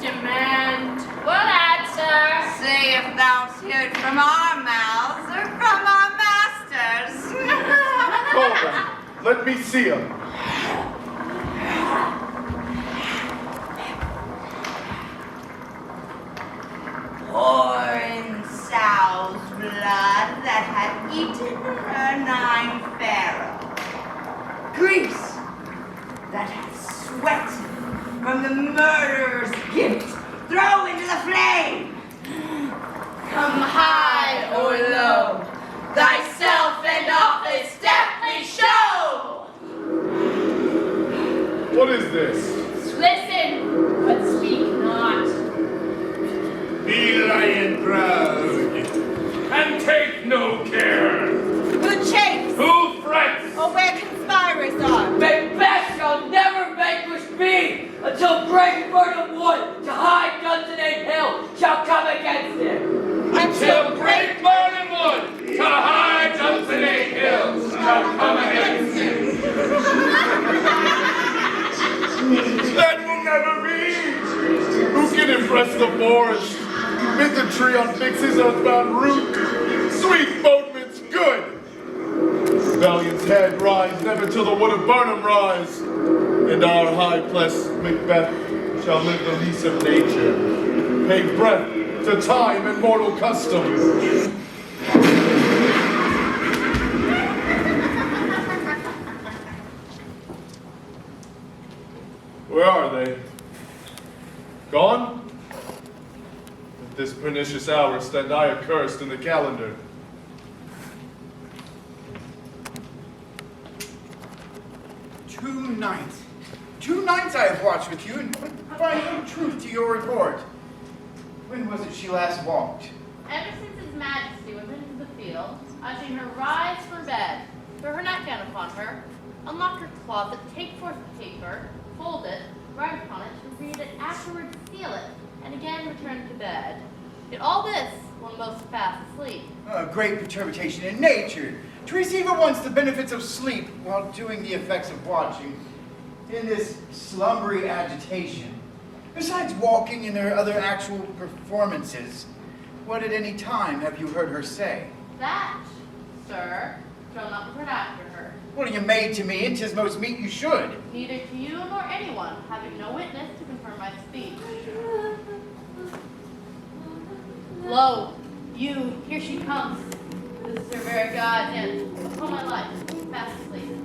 Speaker 2: Demand. We'll answer.
Speaker 1: Say if thou'lt hear it from our mouths or from our masters.
Speaker 8: Call them. Let me see them.
Speaker 1: Pour in sow's blood that had eaten her 9 pharaoh. Grease that had sweated from the murderer's gift. Throw into the flame. Come high or low, thyself and office deftly show.
Speaker 8: What is this?
Speaker 2: Listen, but speak not.
Speaker 15: Be lion proud, and take no care.
Speaker 1: Who chafes?
Speaker 15: Who frets?
Speaker 1: Or where conspirers are?
Speaker 19: MacBeth shall never vanquish me until great Burnham Wood to high Dunsinane Hill shall come against him.
Speaker 15: Until great Burnham Wood to high Dunsinane Hill shall come against him.
Speaker 8: That will never be! Who can impress the forest? Bid the tree unfix his earthbound root. Sweet boatman's good! Valiant's head rise, never till the wood of Burnham rise. And our high-blessed MacBeth shall live the lease of nature. Pay breath to time and mortal custom. Where are they? Gone? At this pernicious hour stand I accursed in the calendar.
Speaker 4: Too
Speaker 20: nights. 2 nights I have watched with you and find no truth to your report. When was it she last walked?
Speaker 2: Ever since His Majesty went into the field, I've seen her rise from bed, throw her nightgown upon her, unlock her closet, take forth the paper, fold it, write upon it, read it, afterwards seal it, and again return to bed. Yet all this when most fast asleep.
Speaker 20: A great perturbation in nature, to receive at once the benefits of sleep while doing the effects of watching, in this slumbery agitation. Besides walking and her other actual performances, what at any time have you heard her say?
Speaker 2: That, sir, shall not be heard after her.
Speaker 20: What are you made to me, and 'tis most meet you should.
Speaker 2: Neither to you nor anyone, having no witness to confirm my speech. Lo, you, here she comes. This is her very guise, and, upon my life, fast asleep.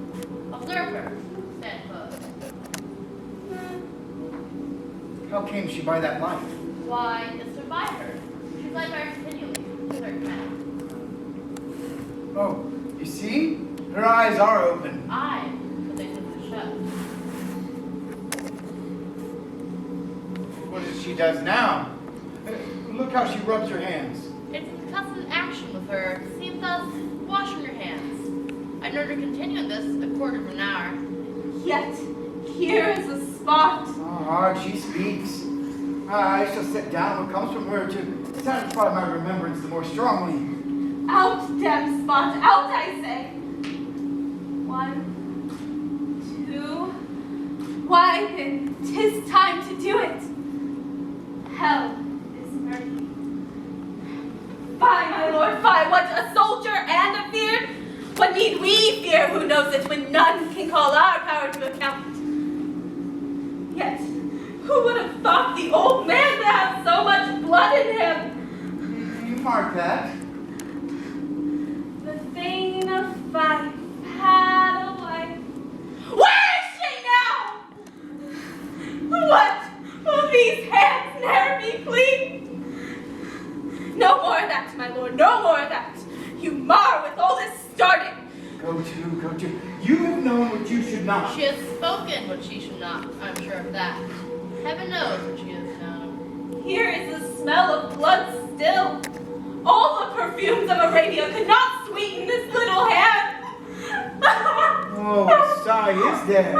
Speaker 2: Observe her, stand close.
Speaker 20: How came she by that light?
Speaker 2: Why, this stood by her. She's like her continually, with her command.
Speaker 20: Oh, you see? Her eyes are open.
Speaker 2: Aye, but they took shut.
Speaker 20: What is it she does now? Look how she rubs her hands.
Speaker 2: It's a constant action with her. Seems thus washing her hands. I've known her continue this a quarter of an hour.
Speaker 12: Yet, here is a spot.
Speaker 20: Oh, hard she speaks. I shall sit down what comes from her to satisfy my remembrance the more strongly.
Speaker 12: Out, damn spot, out, I say. 1, 2. Why, then, 'tis time to do it. Hell is murky. Fie, my lord, fie, what, a soldier and a fear? What need we fear, who knows it, when none can call our power to account? Yet, who would have thought the old man to have so much blood in him?
Speaker 20: You mark that.
Speaker 12: The Thane of Fife had a wife. Where is she now? What? Will these hands ne'er be clean? No more of that, my lord, no more of that. You mar with all this starting.
Speaker 20: Go to. You have known what you should not.
Speaker 2: She has spoken what she should not, I'm sure of that. Heaven knows what she has known.
Speaker 12: Here is the smell of blood still. All the perfumes of Arabia could not sweeten this little hand.
Speaker 20: Oh, what sigh is there?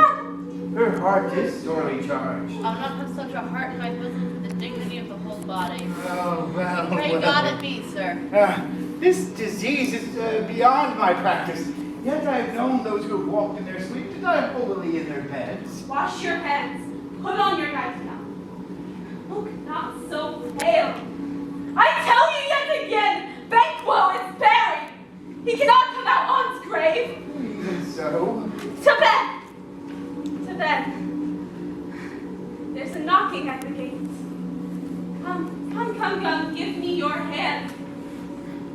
Speaker 20: Her heart is sorely charged.
Speaker 2: I'll not have such a heart in my bosom for the dignity of the whole body.
Speaker 20: Oh, well.
Speaker 2: Pray God it be, sir.
Speaker 20: This disease is beyond my practice. Yet I have known those who have walked in their sleep to die holily in their beds.
Speaker 12: Wash your hands. Put on your nightgown. Look not so pale. I tell you yet again, Banquo is buried. He cannot come out on's grave.
Speaker 20: Even so.
Speaker 12: To bed. To bed. There's a knocking at the gate. Come, give me your hand.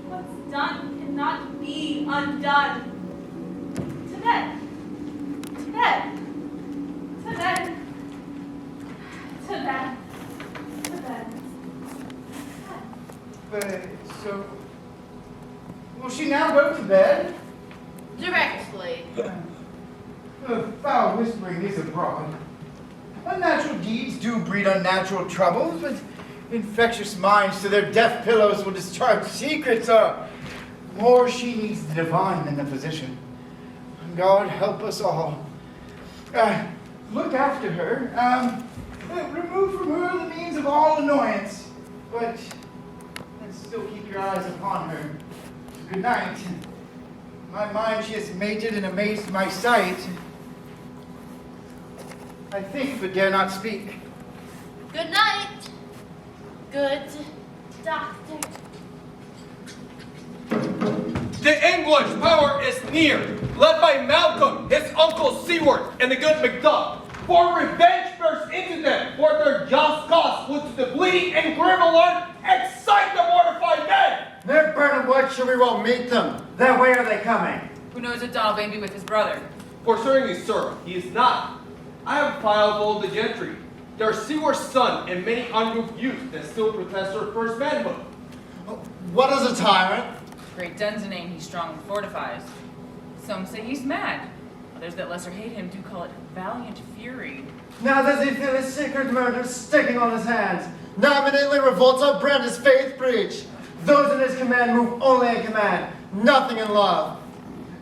Speaker 12: What's done cannot be undone. To bed. To bed. To bed. To bed. To bed.
Speaker 20: But, so, will she now go to bed?
Speaker 2: Directly.
Speaker 20: Foul whispering is abroad. Unnatural deeds do breed unnatural troubles, but infectious minds to their deaf pillows will discharge secrets. More she needs the divine than the physician. God help us all. Look after her. Remove from her the means of all annoyance, but still keep your eyes upon her. Good night. My mind she has mated and amazed my sight. I think, but dare not speak.
Speaker 2: Good night. Good doctor.
Speaker 21: The English power is near, led by Malcolm, his uncle Seward, and the good MacBeth. For revenge burst into them, for their just cause, which the bleeding and grim alert excite the mortified men.
Speaker 10: They're burning what should we will meet them? Then where are they coming?
Speaker 6: Who knows if Donald may be with his brother?
Speaker 21: For certainly, sir, he is not. I have filed all the gentry. They are Seward's son and many unmoved youth that still protest their first manhood.
Speaker 10: What is a tyrant?
Speaker 6: Great Dunsany he strongly fortifies. Some say he's mad. Others that lesser hate him do call it valiant fury.
Speaker 20: Now does he feel his secret murder sticking on his hands? Now immediately revolts up brand his faith preach. Those in his command move only in command, nothing in love.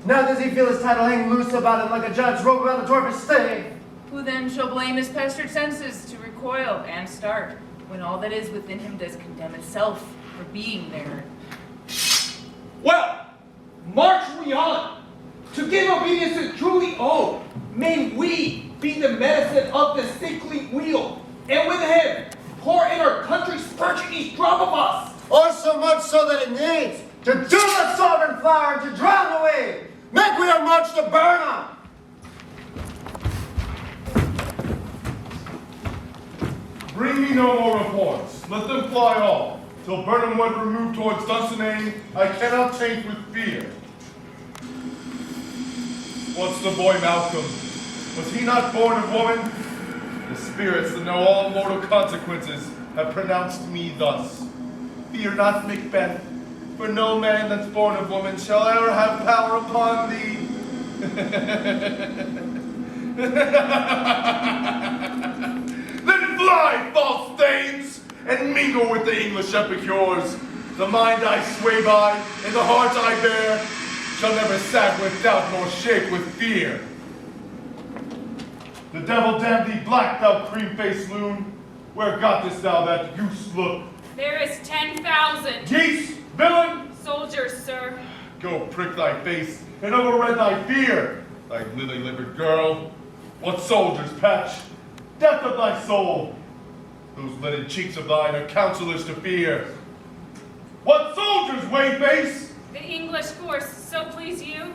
Speaker 20: Now does he feel his title hang loose about him like a judge rope about the dwarfish stay?
Speaker 6: Who then shall blame his pestered senses to recoil and start, when all that is within him does condemn itself for being there?
Speaker 21: Well, march we on, to give obedience to truly owe. May we be the medicine of the sickly wheel, and with him pour in our country's purging each drop of us.
Speaker 20: Or so much so that it needs to do the sovereign flower and to drown away. Make we our march to Burnham.
Speaker 8: Bring me no more reports. Let them fly off. Till Burnham went removed towards Dunsinane, I cannot taint with fear. What's the boy Malcolm? Was he not born of woman? The spirits that know all mortal consequences have pronounced me thus. Fear not, MacBeth, for no man that's born of woman shall ever have power upon thee. Then fly, false thanes, and mingle with the English epicures. The mind I sway by, and the heart I bear, shall never sag with doubt nor shake with fear. The devil damn thee black, thou cream-faced loon. Where gottest thou that goose look?
Speaker 2: There is 10,000.
Speaker 8: Geese, villain!
Speaker 2: Soldiers, sir.
Speaker 8: Go prick thy face and overread thy fear, thy lily-livered girl. What soldiers, Patch? Death of thy soul! Those lidded cheeks of thine are counselors to fear. What soldiers, Wayface?
Speaker 2: The English force, so please you.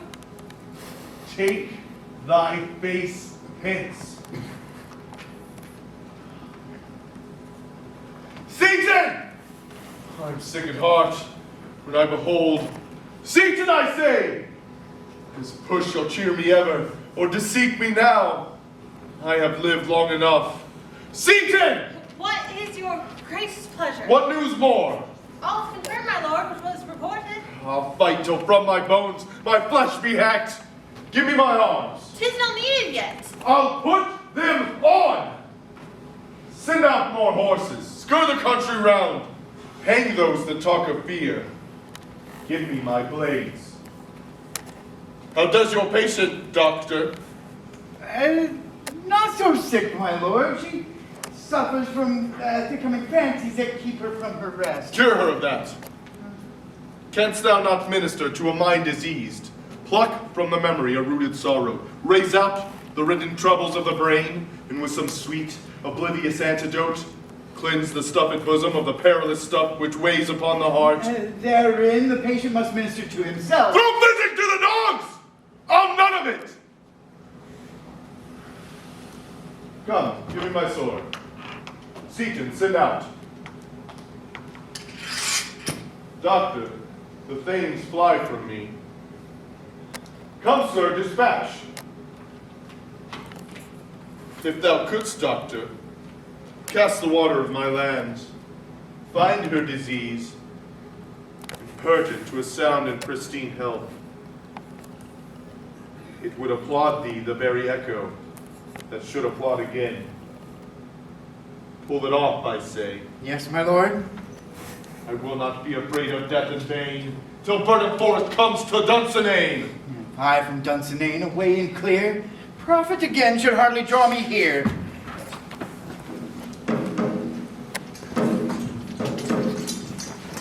Speaker 8: Take thy face hence. Seaton! I'm sick at heart when I behold. Seaton, I say! His push shall cheer me ever, or deceit me now. I have lived long enough. Seaton!
Speaker 12: What is your gracious pleasure?
Speaker 8: What news more?
Speaker 12: I'll confirm, my lord, what was reported.
Speaker 8: I'll fight till from my bones my flesh be hacked. Give me my arms.
Speaker 12: 'Tis not needed yet.
Speaker 8: I'll put them on. Send out more horses. Skir the country round. Hang those that talk of fear. Give me my blades. How does your patient, doctor?
Speaker 20: Not so sick, my lord. She suffers from thickening fancies that keep her from her rest.
Speaker 8: Cure her of that. Canst thou not minister to a mind diseased? Pluck from the memory a rooted sorrow. Raise out the ridden troubles of the brain, and with some sweet, oblivious antidote, cleanse the stuffed bosom of the perilous stuff which weighs upon the heart.
Speaker 20: Therein the patient must minister to himself.
Speaker 8: Throw physic to the dogs! I'll none of it! Come, give me my sword. Seaton, send out. Doctor, the thanes fly from me. Come, sir, dispatch. If thou couldst, doctor, cast the water of my lands, find her disease, and purge it to a sound and pristine health. It would applaud thee the very echo that should applaud again. Pull it off, I say.
Speaker 20: Yes, my lord.
Speaker 8: I will not be afraid of death in vain, till Burnham Forest comes to Dunsinane.
Speaker 20: I from Dunsinane, away and clear. Prophet again should hardly draw me here.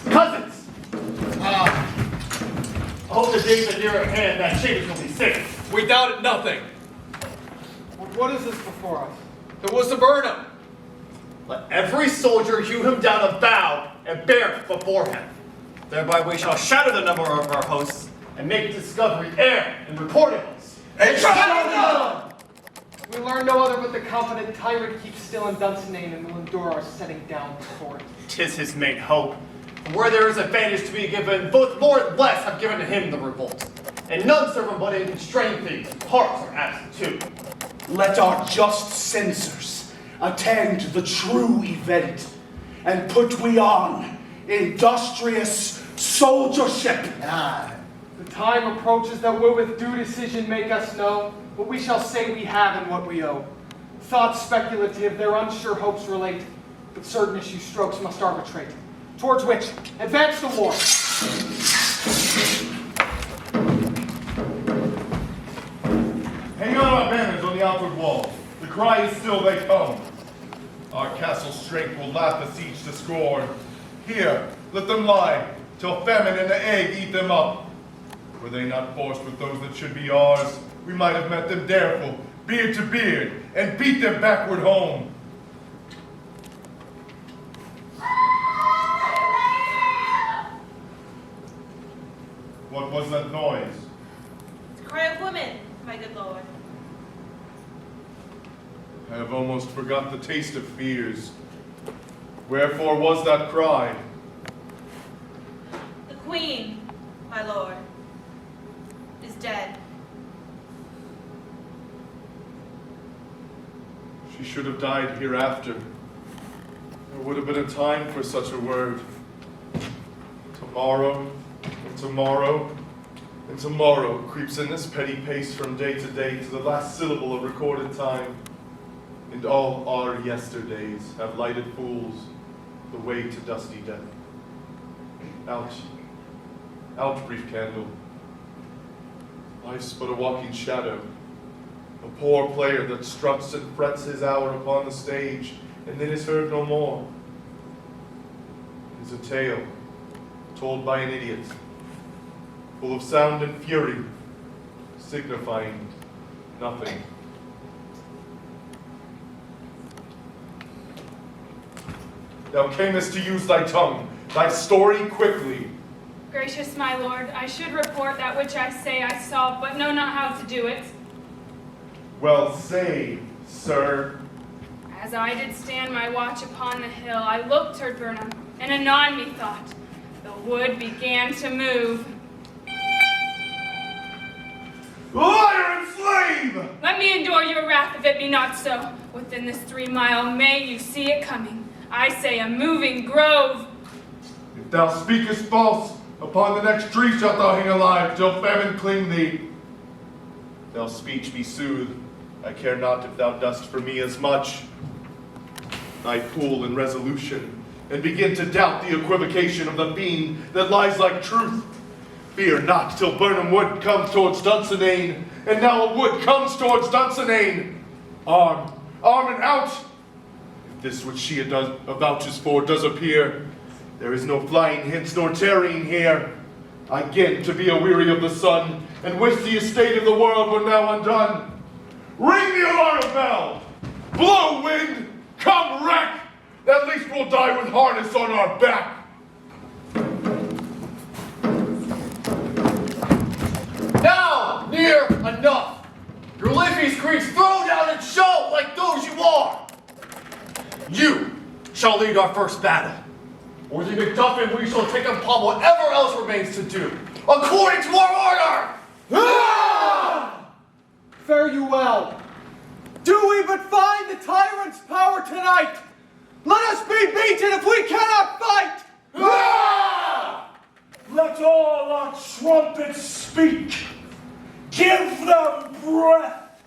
Speaker 4: Cousins! I hope the days are near at hand that Chambers will be safe.
Speaker 21: We doubted nothing.
Speaker 5: What is this before us?
Speaker 21: It was to Burnham.
Speaker 4: Let every soldier hew him down a bough and bear it before him. Thereby we shall shatter the number of our hosts and make discovery air and reportables.
Speaker 5: And shadow! We learn no other but the confident tyrant keeps still in Dunsinane and will endure our setting down before it.
Speaker 4: 'Tis his main hope. For where there is advantage to be given, both more and less have given to him the revolt. And none serve him but in constrained things, parts are absent too.
Speaker 16: Let our just censors attend the true event, and put we on industrious soldiership.
Speaker 5: The time approaches that will with due decision make us know what we shall say we have and what we owe. Thoughts speculative, their unsure hopes relate, but certain issue strokes must arbitrate. Towards which, advance the war.
Speaker 8: Hang on our banners on the outward wall. The cry is still they come. Our castle's strength will laugh the siege to scorn. Here, let them lie, till famine and the egg eat them up. Were they not forced with those that should be ours, we might have met them dareful, beard to beard, and beat them backward home. What was that noise?
Speaker 12: The cry of women, my good lord.
Speaker 8: I have almost forgot the taste of fears. Wherefore was that cry?
Speaker 12: The queen, my lord, is dead.
Speaker 8: She should have died hereafter. There would have been a time for such a word. Tomorrow, and tomorrow, and tomorrow creeps in this petty pace from day to day to the last syllable of recorded time. And all our yesterdays have lighted fools the way to dusty death. Out, out, brief candle. Life's but a walking shadow, a poor player that struts and frets his hour upon the stage, and then is heard no more. It is a tale told by an idiot, full of sound and fury, signifying nothing. Thou camest to use thy tongue, thy story quickly.
Speaker 12: Gracious my lord, I should report that which I say I saw, but know not how to do it.
Speaker 8: Well, say, sir.
Speaker 12: As I did stand my watch upon the hill, I looked toward Burnham, and anon methought the wood began to move.
Speaker 8: Liar and slave!
Speaker 12: Let me endure your wrath if it be not so. Within this 3 mile may you see it coming. I say a moving grove.
Speaker 8: If thou speakest false, upon the next tree shalt thou hang alive, till famine cling thee. Thou speech be soothed, I care not if thou dost for me as much. I pool in resolution, and begin to doubt the equivocation of the being that lies like truth. Fear not till Burnham Wood comes towards Dunsinane, and now a wood comes towards Dunsinane. Arm, arm and out! If this which she avouches for does appear, there is no flying hence nor tarrying here. I gin to be aweary of the sun, and wish the estate of the world were now undone. Ring the alarm bell! Blow, wind! Come, wreck! At least we'll die with harness on our back.
Speaker 20: Now, near enough. Your lippy screams throw down and show like those you are. You shall lead our first battle. Or the MacDuffin we shall take upon whatever else remains to do, according to our order!
Speaker 5: Ah! Fare you well. Do we but find the tyrant's power tonight? Let us be beaten if we cannot fight!
Speaker 16: Ah! Let all our trumpets speak. Give them breath,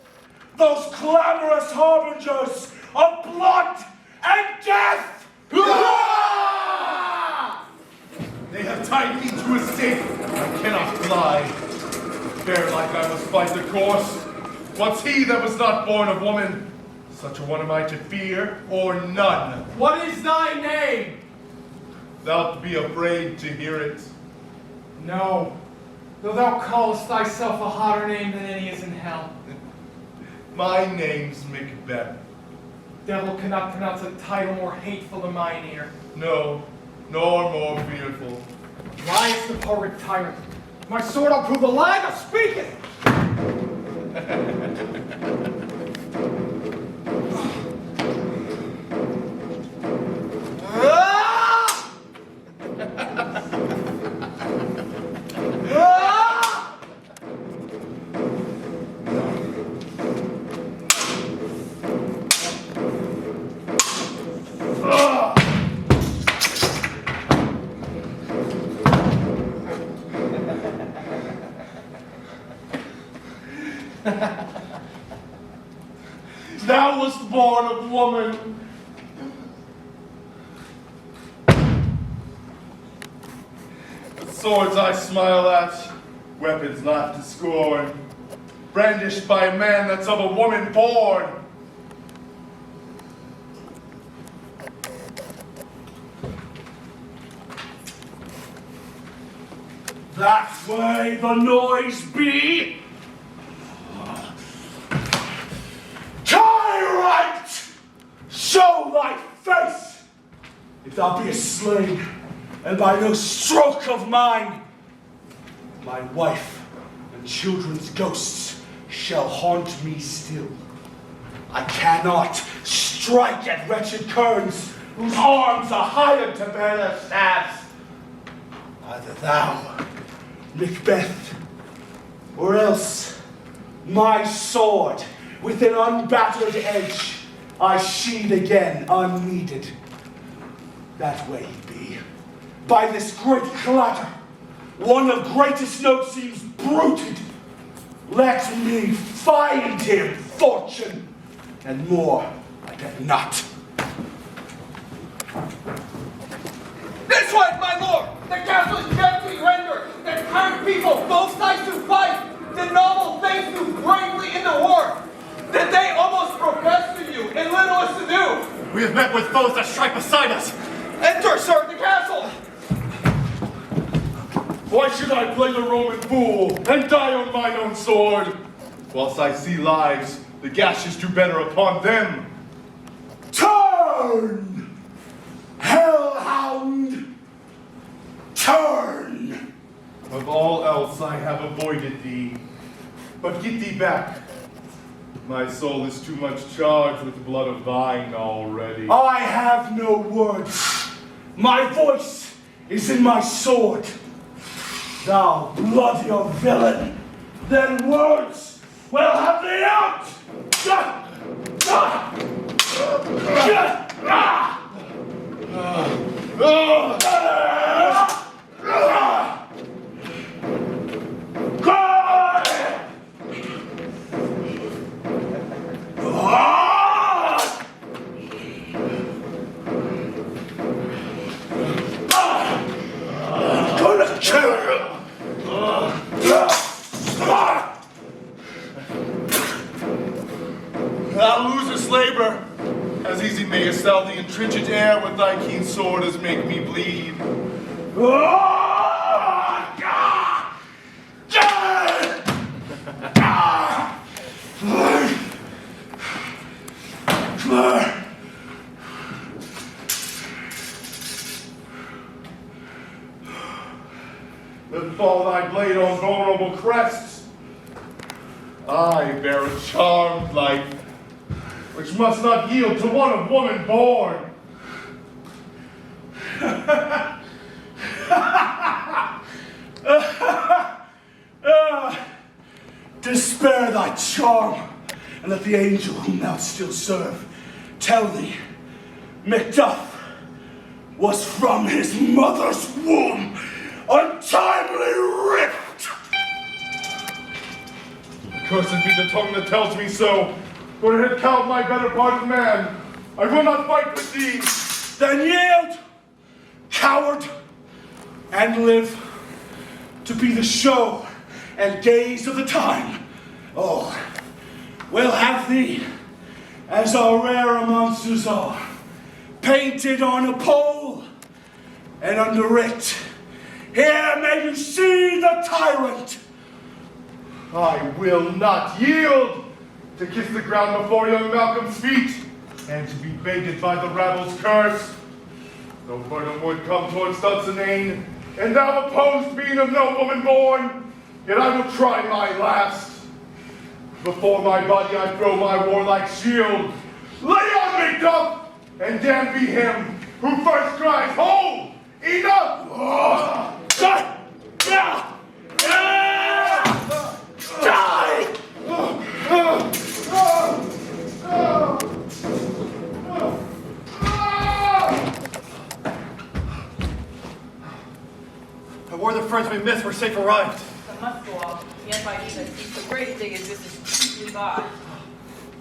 Speaker 16: those clamorous harbingers of blood and death!
Speaker 8: Ah! They have tied me to a stake. I cannot fly. Fair like I must fight the course. What's he that was not born of woman? Such a one am I to fear, or none.
Speaker 5: What is thy name?
Speaker 8: Thou'lt be afraid to hear it.
Speaker 5: No, though thou callest thyself a hotter name than any is in hell.
Speaker 8: My name's MacBeth.
Speaker 5: Devil cannot pronounce a title more hateful to mine ear.
Speaker 8: No, nor more fearful.
Speaker 5: Lies the poet tyrant. My sword I'll prove the lie that speaketh.
Speaker 8: born of woman. The swords I smile at, weapons not to scorn, brandished by a man that's of a woman born.
Speaker 16: That way the noise be. Tyrant! Show thy face! If thou be a slain, and by no stroke of mine, my wife and children's ghosts shall haunt me still. I cannot strike at wretched kerns whose arms are hired to bear their stabs. Either thou, MacBeth, or else my sword with an unbattered edge I sheathe again unneeded. That way he be. By this great clatter, one of greatest note seems bruited. Let me find him, fortune, and more I bet not.
Speaker 21: This way, my lord! The castle is gently rendered! The tired people, both sides to fight! The noble things do bravely in the war! That they almost profess to you, and little is to do!
Speaker 4: We have met with foes that strike beside us!
Speaker 21: Enter, sir, the castle!
Speaker 8: Why should I play the Roman fool and die on mine own sword? Whilst I see lives, the gashes do better upon them.
Speaker 16: Turn! Hellhound! Turn!
Speaker 8: Of all else I have avoided thee. But get thee back. My soul is too much charged with blood of thine already.
Speaker 16: I have no words. My voice is in my sword. Thou bloodier villain, then words will have thee out! Gonna kill you!
Speaker 8: Thou losest labor, as easy mayest thou the intringent air with thy keen sword as make me bleed. Let fall thy blade on vulnerable crests. I bear a charmed life, which must not yield to one of woman born.
Speaker 16: Despair thy charm, and let the angel whom thou still serve tell thee, Macduff was from his mother's womb untimely ripped.
Speaker 8: Cursed be the tongue that tells me so, for it had cowed my better part of man. I will not fight with thee.
Speaker 16: Then yield, coward, and live to be the show and gaze of the time. Oh, we'll have thee, as our rare monsters are, painted on a pole, and under it, here may you see the tyrant.
Speaker 8: I will not yield to kiss the ground before young Malcolm's feet, and to be baited by the rabble's curse. Though Burnham would come towards Dunsinane, and thou opposed being of no woman born, yet I will try my last. Before my body I throw my warlike shield. Lay on, Macduff, and damned be him who first cries, hold, enough!
Speaker 16: Die!
Speaker 4: I wore the friends we missed were safe arrived.
Speaker 6: I must go off. Yet by even see so great a thing as this is cheaply bought.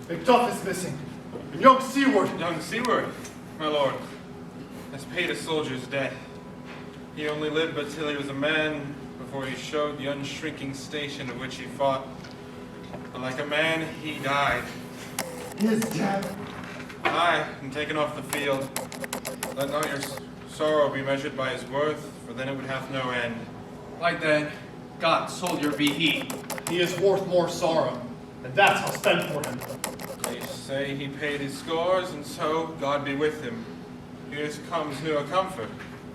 Speaker 4: Macduff is missing. And young Seward.
Speaker 7: Young Seward, my lord, has paid a soldier's debt. He only lived but till he was a man before he showed the unshrinking station of which he fought. But like a man, he died.
Speaker 16: His death?
Speaker 7: Aye, and taken off the field. Let not your sorrow be measured by his worth, for then it would have no end.
Speaker 21: Like that, God soldier be he.
Speaker 4: He is worth more sorrow, and that's how spent for him.
Speaker 7: They say he paid his scores, and so God be with him. Here comes new a comfort.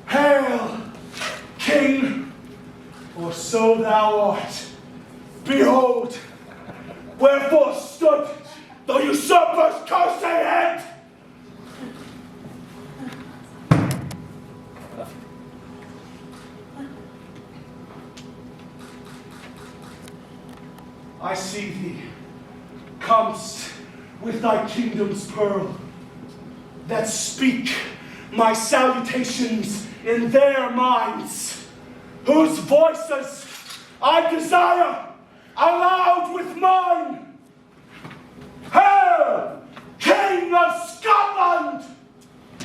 Speaker 16: Hail, King, for so thou art. Behold, wherefore stood the usurper's cursed head. I see thee, comest with thy kingdom's pearl, that speak my salutations in their minds, whose voices I desire aloud with mine. Hail, King of Scotland!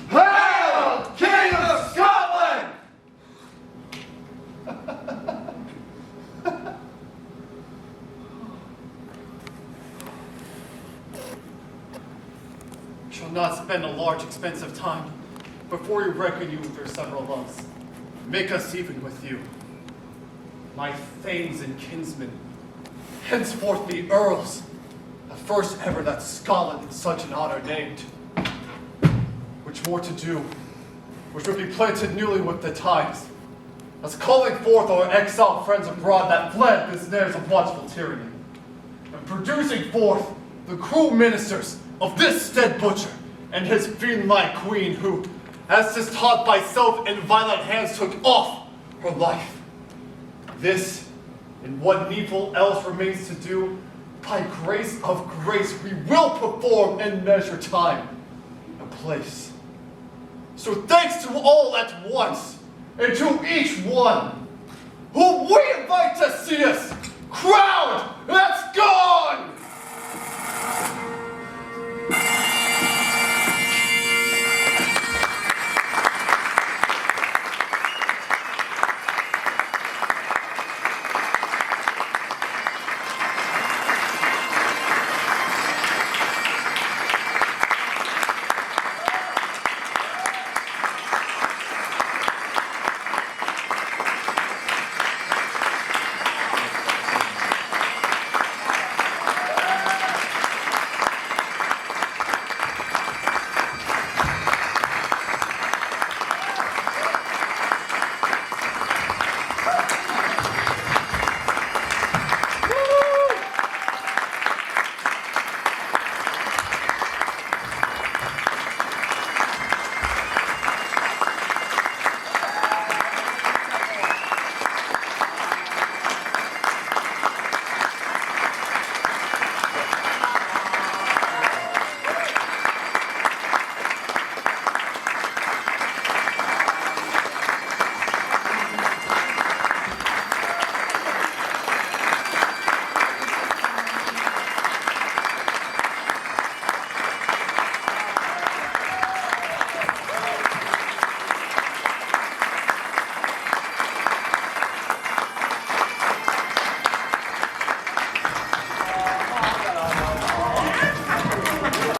Speaker 4: Hail, King of Scotland! Shall not spend a large expense of time before you reckon you with your several loves. Make us even with you. My thanes and kinsmen, henceforth be earls, the first ever that Scotland in such an honor named. Which more to do, which would be planted newly with the times, as calling forth our exiled friends abroad that fled the snares of watchful tyranny, and producing forth the cruel ministers of this stead butcher and his fiend-like queen who, as 'tis taught by self and violent hands, took off her life. This, and what needful else remains to do, by grace of grace we will perform and measure time and place. So thanks to all at once, and to each one who we invite to see us crowned and that's gone!